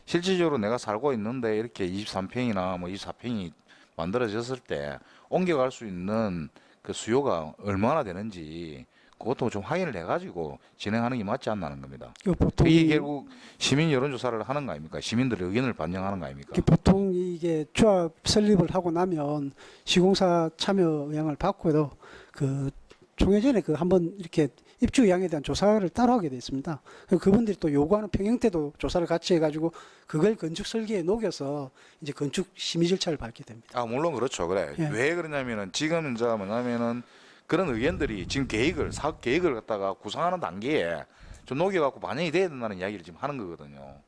실질적으로 내가 살고 있는데 이렇게 23평이나 뭐 24평이 만들어졌을 때 옮겨갈 수 있는 그 수요가 얼마나 되는지 그것도 좀 확인을 해가지고 진행하는 게 맞지 않나는 겁니다. 보통 이게 결국 시민 여론조사를 하는 거 아닙니까? 시민들의 의견을 반영하는 거 아닙니까? 보통 이게 조합 설립을 하고 나면 시공사 참여 의향을 받고도 그 총회전에 그 한번 이렇게 입주 의향에 대한 조사를 따로 하게 돼 있습니다. 그분들이 또 요구하는 평형태도 조사를 같이 해가지고 그걸 건축 설계에 녹여서 이제 건축 심의 절차를 밟게 됩니다. 아 물론 그렇죠. 그래. 예. 왜 그러냐면은 지금 이제 뭐냐면은 그런 의견들이 지금 사업 계획을 갖다가 구상하는 단계에 좀 녹여갖고 반영이 돼야 된다는 이야기를 지금 하는 거거든요.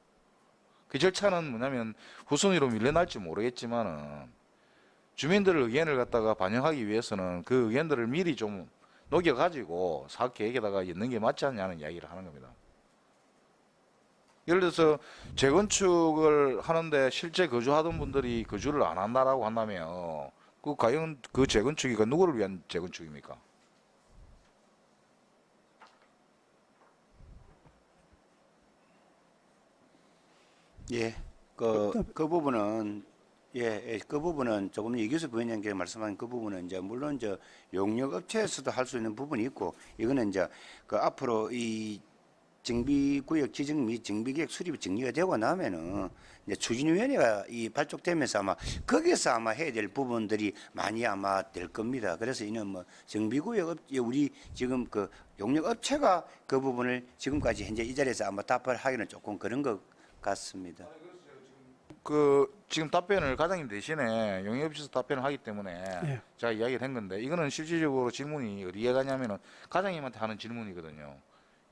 그 절차는 뭐냐면 후순위로 밀려날지 모르겠지만은 주민들의 의견을 갖다가 반영하기 위해서는 그 의견들을 미리 좀 녹여가지고 사업 계획에다가 넣는 게 맞지 않냐는 이야기를 하는 겁니다. 예를 들어서 재건축을 하는데 실제 거주하던 분들이 거주를 안 한다라고 한다면 그 과연 그 재건축이 누구를 위한 재건축입니까? 예, 그 부분은 그 부분은 조금 이규수 부위원장께 말씀한 그 부분은 이제 물론 저 용역 업체에서도 할 수 있는 부분이 있고 이거는 이제 그 앞으로 이 정비구역 지정 및 정비계획 수립이 정리가 되고 나면은 이제 추진위원회가 이 발족되면서 아마 거기서 아마 해야 될 부분들이 많이 아마 될 겁니다. 그래서 이는 뭐 정비구역 우리 지금 그 용역 업체가 그 부분을 지금까지 현재 이 자리에서 아마 답을 하기는 조금 그런 것 같습니다. 그 지금 답변을 과장님 대신에 용역업체에서 답변을 하기 때문에 예. 제가 이야기를 한 건데 이거는 실질적으로 질문이 어디에 가냐면은 과장님한테 하는 질문이거든요.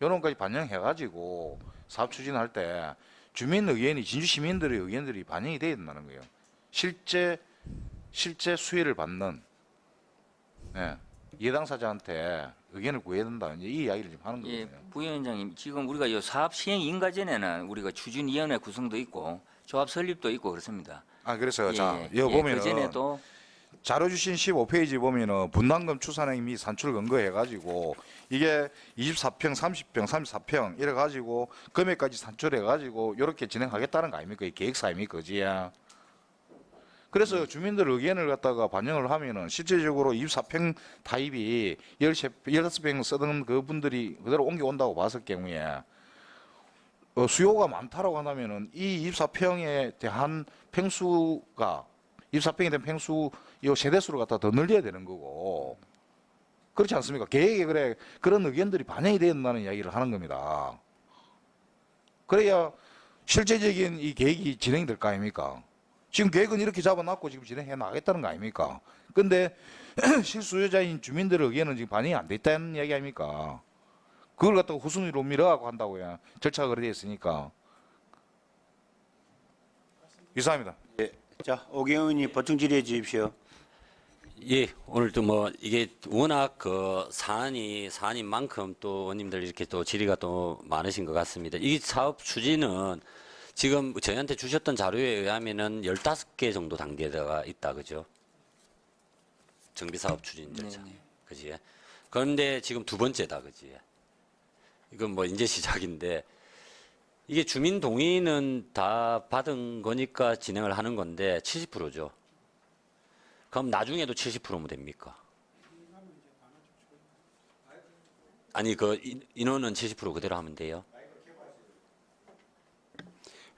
여론까지 반영해가지고 사업 추진할 때 주민 의견이 진주 시민들의 의견들이 반영이 돼야 된다는 거예요. 실제 수혜를 받는 예당사자한테 의견을 구해야 된다. 이제 이 이야기를 지금 하는 예, 거거든요. 부위원장님 지금 우리가 이 사업 시행 인가 전에는 우리가 추진위원회 구성도 있고 조합 설립도 있고 그렇습니다. 아 그래서 자 예, 이거 보면은 그 전에도 자료 주신 15페이지 보면은 분담금 추산액 및 산출 근거해가지고 이게 24평, 30평, 34평 이래가지고 금액까지 산출해가지고 이렇게 진행하겠다는 거 아닙니까? 이 계획사 아닙니까? 그지야. 그래서 주민들 의견을 갖다가 반영을 하면은 실제적으로 24평 타입이 15평 쓰던 그 분들이 그대로 옮겨온다고 봤을 경우에 수요가 많다라고 한다면은 이 24평에 대한 평수가 24평에 대한 평수 이 세대수를 갖다 더 늘려야 되는 거고 그렇지 않습니까? 계획에 그래 그런 의견들이 반영이 돼야 된다는 이야기를 하는 겁니다. 그래야 실제적인 이 계획이 진행될 거 아닙니까? 지금 계획은 이렇게 잡아놨고 지금 진행해 나가겠다는 거 아닙니까? 근데 실수요자인 주민들의 의견은 지금 반영이 안 돼 있다는 이야기 아닙니까? 그걸 갖다가 후순위로 밀어가고 한다고요. 절차가 그렇게 있으니까. 이상입니다. 자, 오경원이 보충 질의해 주십시오. 예, 오늘도 뭐 이게 워낙 그 사안인 만큼 또 의원님들 이렇게 또 질의가 또 많으신 것 같습니다. 이 사업 추진은 지금 저희한테 주셨던 자료에 의하면은 15개 정도 단계가 있다, 그죠? 정비사업 추진 절차. 네네. 그지? 그런데 지금 두 번째다, 그지? 이건 뭐 이제 시작인데 이게 주민 동의는 다 받은 거니까 진행을 하는 건데 70%죠. 그럼 나중에도 70%면 됩니까? 아니 그 인원은 70% 그대로 하면 돼요.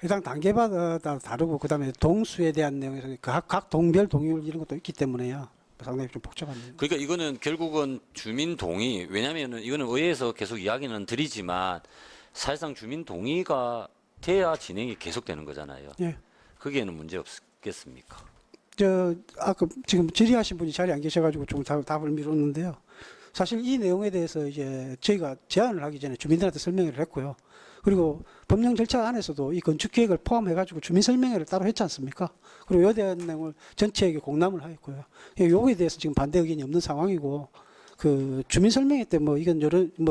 해당 단계마다 다르고 그다음에 동수에 대한 내용에서 각 동별 동의율 이런 것도 있기 때문에요. 상당히 좀 복잡한. 그러니까 이거는 결국은 주민 동의. 왜냐하면은 이거는 의회에서 계속 이야기는 드리지만 사실상 주민 동의가 돼야 진행이 계속되는 거잖아요. 예. 거기에는 문제 없겠습니까? 아까 지금 질의하신 분이 자리에 안 계셔가지고 좀 답을 미뤘는데요. 사실 이 내용에 대해서 이제 저희가 제안을 하기 전에 주민들한테 설명을 했고요. 그리고 법령 절차 안에서도 이 건축 계획을 포함해가지고 주민 설명회를 따로 했지 않습니까? 그리고 여에 대한 내용을 전체에게 공람을 하였고요. 요거에 대해서 지금 반대 의견이 없는 상황이고, 그 주민 설명회 때 뭐 이건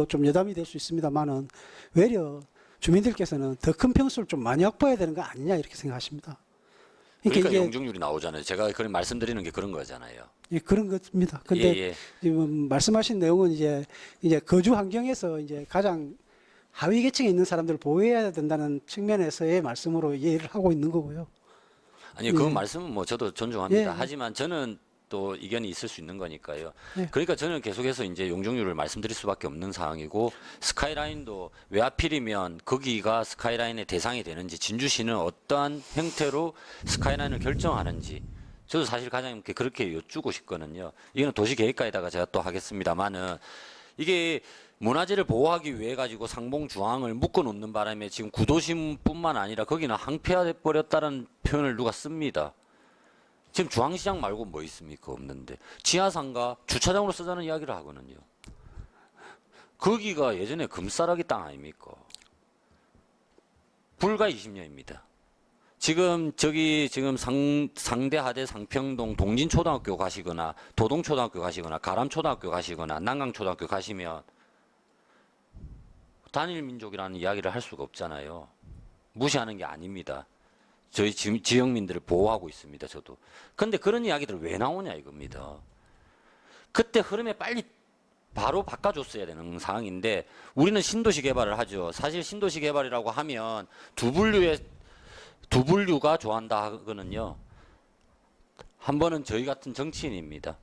좀 여담이 될 수 있습니다만은 외려 주민들께서는 더 큰 평수를 좀 많이 확보해야 되는 거 아니냐 이렇게 생각하십니다. 그러니까 이게 용적률이 나오잖아요. 제가 그런 말씀드리는 게 그런 거잖아요. 예, 그런 겁니다. 근데 예. 지금 말씀하신 내용은 이제 거주 환경에서 이제 가장 하위 계층에 있는 사람들을 보호해야 된다는 측면에서의 말씀으로 이해를 하고 있는 거고요. 아니 그 예. 말씀은 뭐 저도 존중합니다. 예, 예. 하지만 저는 또 이견이 있을 수 있는 거니까요. 예. 그러니까 저는 계속해서 이제 용적률을 말씀드릴 수밖에 없는 상황이고, 스카이라인도 왜 하필이면 거기가 스카이라인의 대상이 되는지, 진주시는 어떠한 형태로 스카이라인을 결정하는지 저도 사실 가장 그렇게 여쭈고 싶거든요. 이거는 도시계획과에다가 제가 또 하겠습니다만은, 이게 문화재를 보호하기 위해 가지고 상봉 주항을 묶어 놓는 바람에 지금 구도심뿐만 아니라 거기는 항폐화돼 버렸다는 표현을 누가 씁니다. 지금 중앙시장 말고 뭐 있습니까? 없는데. 지하상가 주차장으로 쓰자는 이야기를 하거든요. 거기가 예전에 금싸라기 땅 아닙니까? 불과 20년입니다. 지금 상대 하대 상평동 동진초등학교 가시거나 도동초등학교 가시거나 가람초등학교 가시거나 난강초등학교 가시면 단일민족이라는 이야기를 할 수가 없잖아요. 무시하는 게 아닙니다. 저희 지역민들을 보호하고 있습니다. 저도. 근데 그런 이야기들 왜 나오냐 이겁니다. 그때 흐름에 빨리 바로 바꿔줬어야 되는 상황인데, 우리는 신도시 개발을 하죠. 사실 신도시 개발이라고 하면 두 분류가 좋아한다 하거든요. 한 번은 저희 같은 정치인입니다.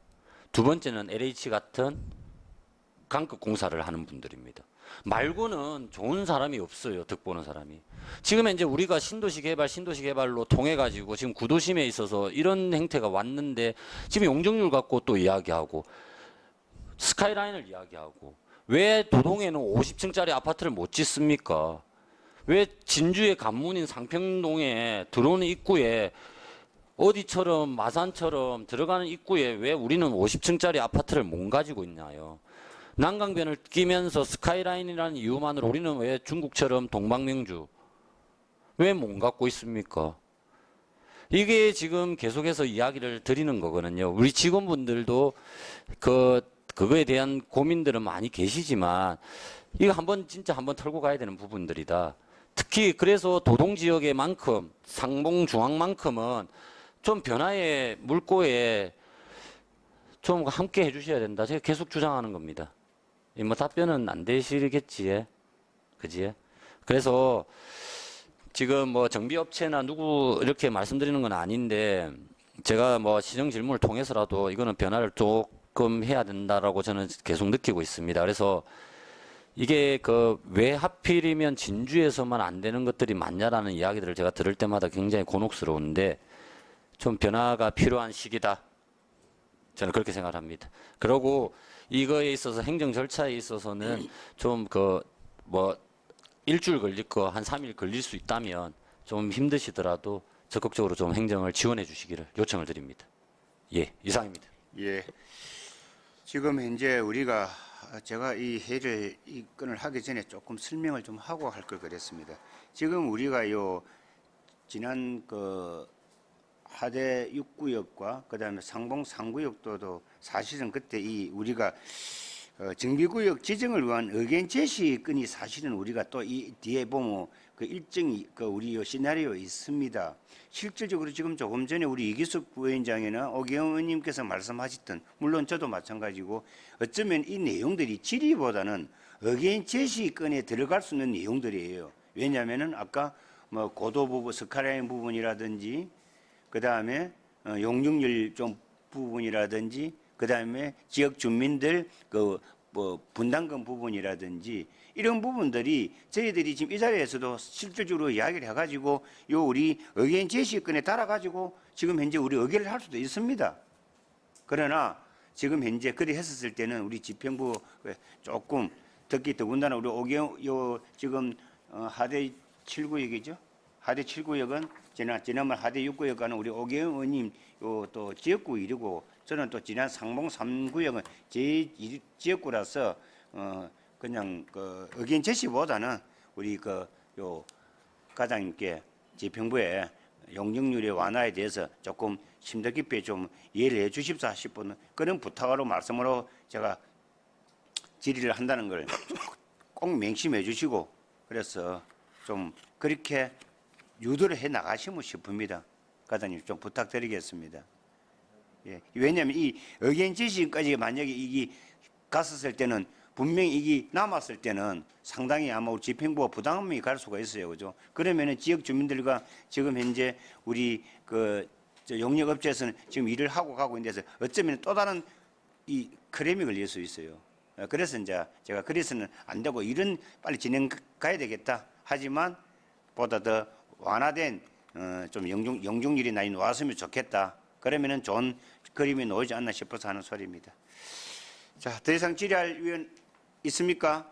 두 번째는 LH 같은 강급 공사를 하는 분들입니다. 말고는 좋은 사람이 없어요. 득보는 사람이. 지금 이제 우리가 신도시 개발로 통해 가지고 지금 구도심에 있어서 이런 행태가 왔는데, 지금 용적률 갖고 또 이야기하고 스카이라인을 이야기하고, 왜 도동에는 50층짜리 아파트를 못 짓습니까? 왜 진주의 관문인 상평동에 들어오는 입구에 어디처럼 마산처럼 들어가는 입구에 왜 우리는 50층짜리 아파트를 못 가지고 있나요? 난강변을 끼면서 스카이라인이라는 이유만으로 우리는 왜 중국처럼 동방명주 왜 못 갖고 있습니까? 이게 지금 계속해서 이야기를 드리는 거거든요. 우리 직원분들도 그거에 대한 고민들은 많이 계시지만, 이거 진짜 한번 털고 가야 되는 부분들이다. 특히 그래서 도동 지역에만큼, 상봉 중앙만큼은 좀 변화의 물꼬에 좀 함께 해주셔야 된다. 제가 계속 주장하는 겁니다. 뭐 답변은 안 되시겠지, 그지? 그래서 지금 뭐 정비업체나 누구 이렇게 말씀드리는 건 아닌데, 제가 뭐 시정 질문을 통해서라도 이거는 변화를 조금 해야 된다라고 저는 계속 느끼고 있습니다. 그래서 이게 왜 하필이면 진주에서만 안 되는 것들이 많냐라는 이야기들을 제가 들을 때마다 굉장히 곤혹스러운데, 좀 변화가 필요한 시기다. 저는 그렇게 생각합니다. 그리고 이거에 있어서 행정 절차에 있어서는 좀 일주일 걸릴 거 한 3일 걸릴 수 있다면 좀 힘드시더라도 적극적으로 좀 행정을 지원해 주시기를 요청을 드립니다. 예, 이상입니다. 예. 지금 현재 제가 이 회의를 이 건을 하기 전에 조금 설명을 좀 하고 할 걸 그랬습니다. 지금 우리가 지난 하대 6구역과 그다음에 상봉 3구역도 사실은 그때 우리가 정비구역 지정을 위한 의견 제시 건이 사실은 우리가 또 이 뒤에 보면 일정이 우리 시나리오에 있습니다. 실질적으로 지금 조금 전에 우리 이기숙 부위원장이나 오기영 의원님께서 말씀하셨던, 물론 저도 마찬가지고, 어쩌면 이 내용들이 질의보다는 의견 제시 건에 들어갈 수 있는 내용들이에요. 왜냐하면은 아까 뭐 고도 부분, 스카이라인 부분이라든지, 그 다음에 용적률 좀 부분이라든지, 그 다음에 지역 주민들 분담금 부분이라든지, 이런 부분들이 저희들이 지금 이 자리에서도 실질적으로 이야기를 해가지고 우리 의견 제시건에 따라가지고 지금 현재 우리 의결을 할 수도 있습니다. 그러나 지금 현재 그리 했었을 때는 우리 집행부 조금 더군다나 우리 지금 하대 7구역이죠. 하대 7구역은 지난번 하대 6구역과는 우리 오계영 의원님 요 또 지역구 일이고 저는 또 지난 상봉 3구역은 제 지역구라서 그냥 그 의견 제시보다는 우리 그 요 과장님께 지평부에 용적률의 완화에 대해서 조금 심도 깊게 좀 이해를 해 주십사 싶은 그런 부탁으로 말씀으로 제가 질의를 한다는 걸 꼭 명심해 주시고 그래서 좀 그렇게 유도를 해 나가시면 싶습니다. 과장님 좀 부탁드리겠습니다. 예. 왜냐하면 이 의견 제시까지 만약에 이게 갔었을 때는 분명히 이게 남았을 때는 상당히 아마 우리 집행부가 부담이 갈 수가 있어요, 그죠? 그러면은 지역 주민들과 지금 현재 우리 저 용역업체에서는 지금 일을 하고 가고 있는 데서 어쩌면 또 다른 이 크렘이 걸릴 수 있어요. 그래서 이제 제가 그래서는 안 되고 일은 빨리 진행 가야 되겠다. 하지만 보다 더 완화된 좀 영종일이 많이 놓았으면 좋겠다. 그러면은 좋은 그림이 나오지 않나 싶어서 하는 소리입니다. 자, 더 이상 질의할 위원 있습니까?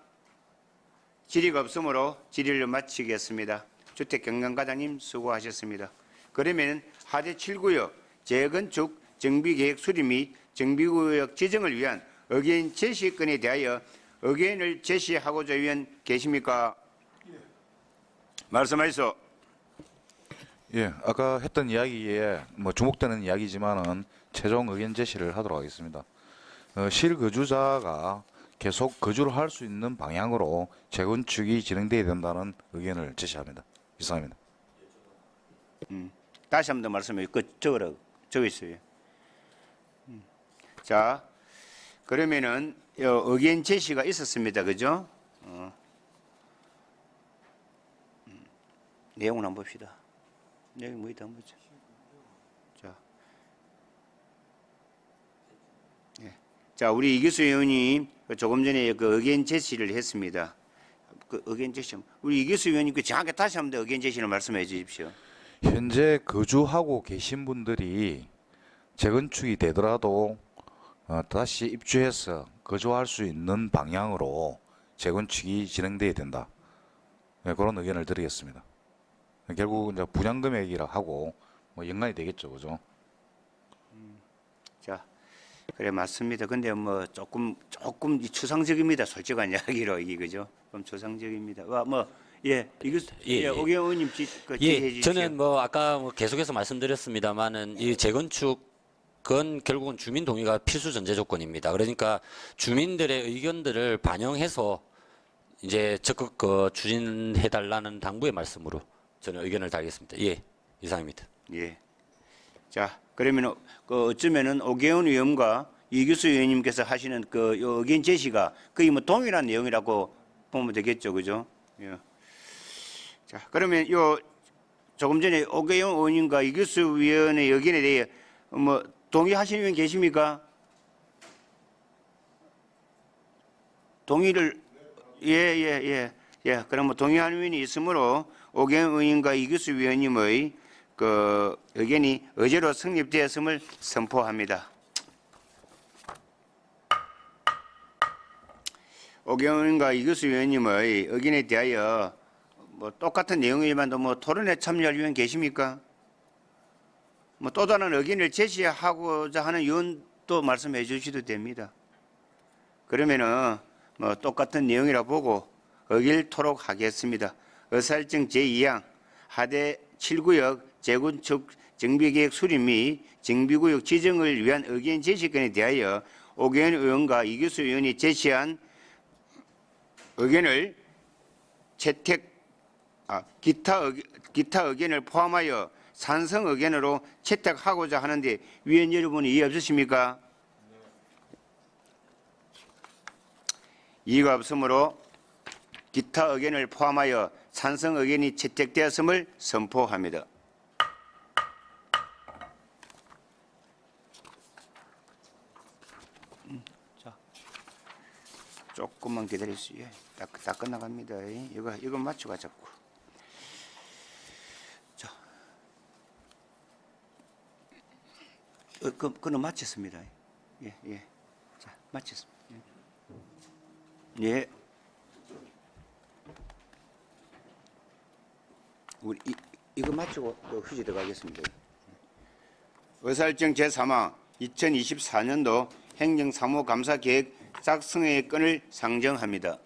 질의가 없으므로 질의를 마치겠습니다. 주택경감과장님 수고하셨습니다. 그러면 하대 7구역 재건축 정비계획 수립 및 정비구역 지정을 위한 의견 제시건에 대하여 의견을 제시하고자 위원 계십니까? 말씀하시오. 예, 아까 했던 이야기에 뭐 주목되는 이야기지만은 최종 의견 제시를 하도록 하겠습니다. 실거주자가 계속 거주를 할 수 있는 방향으로 재건축이 진행돼야 된다는 의견을 제시합니다. 이상입니다. 다시 한 번 더 말씀해. 적어 있어요. 자, 그러면은 의견 제시가 있었습니다. 그죠? 내용을 한번 봅시다. 내용이 뭐있다 한번 보죠. 자, 예. 자, 우리 이규수 의원님 조금 전에 그 의견 제시를 했습니다. 그 의견 제시, 우리 이규수 의원님께 정확히 다시 한 번 더 의견 제시를 말씀해 주십시오. 현재 거주하고 계신 분들이 재건축이 되더라도 다시 입주해서 거주할 수 있는 방향으로 재건축이 진행돼야 된다. 네, 그런 의견을 드리겠습니다. 결국 이제 분양 금액이라 하고 뭐 연관이 되겠죠, 그죠? 자, 그래 맞습니다. 근데 뭐 조금 추상적입니다. 솔직한 이야기로 이게 그죠? 좀 추상적입니다. 이거 오경원 의원님 지시해 주십시오. 저는 뭐 아까 뭐 계속해서 말씀드렸습니다만은 이 재건축은 결국은 주민 동의가 필수 전제 조건입니다. 그러니까 주민들의 의견들을 반영해서 이제 적극 추진해 달라는 당부의 말씀으로 저는 의견을 달겠습니다. 예, 이상입니다. 예. 자, 그러면 어쩌면은 오경원 의원과 이규수 의원님께서 하시는 그 의견 제시가 거의 뭐 동일한 내용이라고 보면 되겠죠, 그죠? 예. 자, 그러면 조금 전에 오경원 의원님과 이규수 의원의 의견에 대해 뭐 동의하시는 분 계십니까? 동의를 예. 그럼 뭐 동의하는 의원이 있으므로 오경원 의원과 이규수 의원님의 그 의견이 의제로 성립되었음을 선포합니다. 오경원 의원과 이규수 의원님의 의견에 대하여 뭐 똑같은 내용이지만도 뭐 토론에 참여할 의원 계십니까? 뭐 또 다른 의견을 제시하고자 하는 의원도 말씀해 주셔도 됩니다. 그러면은 뭐 똑같은 내용이라 보고 의결토록 하겠습니다. 의사일정 제2항 하대 7구역 재건축 정비계획 수립 및 정비구역 지정을 위한 의견 제시건에 대하여 오경원 의원과 이규수 의원이 제시한 의견을 기타 의견을 포함하여 찬성 의견으로 채택하고자 하는데 위원 여러분 이해 없으십니까? 이의가 없으므로 기타 의견을 포함하여 찬성 의견이 채택되었음을 선포합니다. 자, 조금만 기다리세요. 다 끝나갑니다. 이거 맞춰가 자꾸. 자, 그는 마쳤습니다. 예. 자, 마쳤습니다. 예. 우리 이거 마치고 휴지 들어가겠습니다. 의사일정 제3화 2024년도 행정사무감사계획 작성의 건을 상정합니다.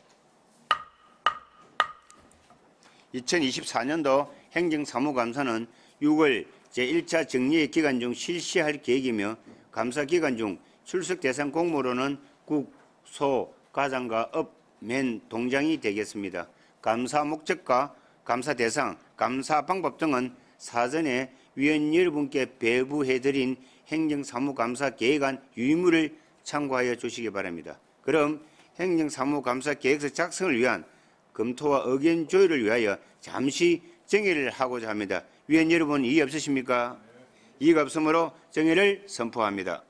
2024년도 행정사무감사는 6월 제1차 정리의 기간 중 실시할 계획이며 감사 기간 중 출석 대상 공무로는 국, 소, 가장과 업, 맨, 동장이 되겠습니다. 감사 목적과 감사 대상, 감사 방법 등은 사전에 위원 여러분께 배부해드린 행정사무감사 계획안 유의물을 참고하여 주시기 바랍니다. 그럼 행정사무감사 계획서 작성을 위한 검토와 의견 조율을 위하여 잠시 정회를 하고자 합니다. 위원 여러분 이의 없으십니까? 이의가 없으므로 정회를 선포합니다.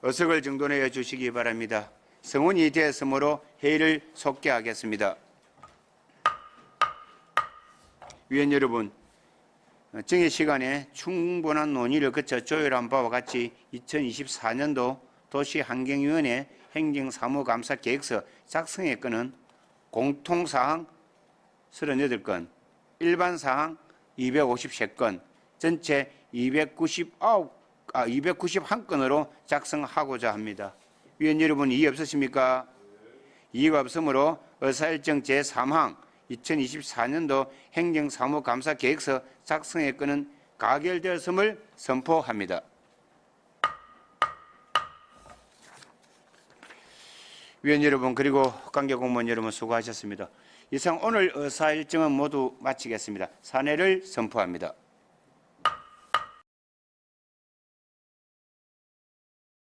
의석을 정돈해 주시기 바랍니다. 성원이 되었으므로 회의를 속개하겠습니다. 위원 여러분, 정회 시간에 충분한 논의를 거쳐 조율한 바와 같이 2024년도 도시환경위원회 행정사무감사 계획서 작성의 건은 공통사항 38건, 일반사항 253건, 전체 291건으로 작성하고자 합니다. 위원 여러분 이의 없으십니까? 이의가 없으므로 의사일정 제3항 2024년도 행정사무감사 계획서 작성의 건은 가결되었음을 선포합니다. 위원 여러분 그리고 관계 공무원 여러분 수고하셨습니다. 이상 오늘 의사일정은 모두 마치겠습니다. 산회를 선포합니다.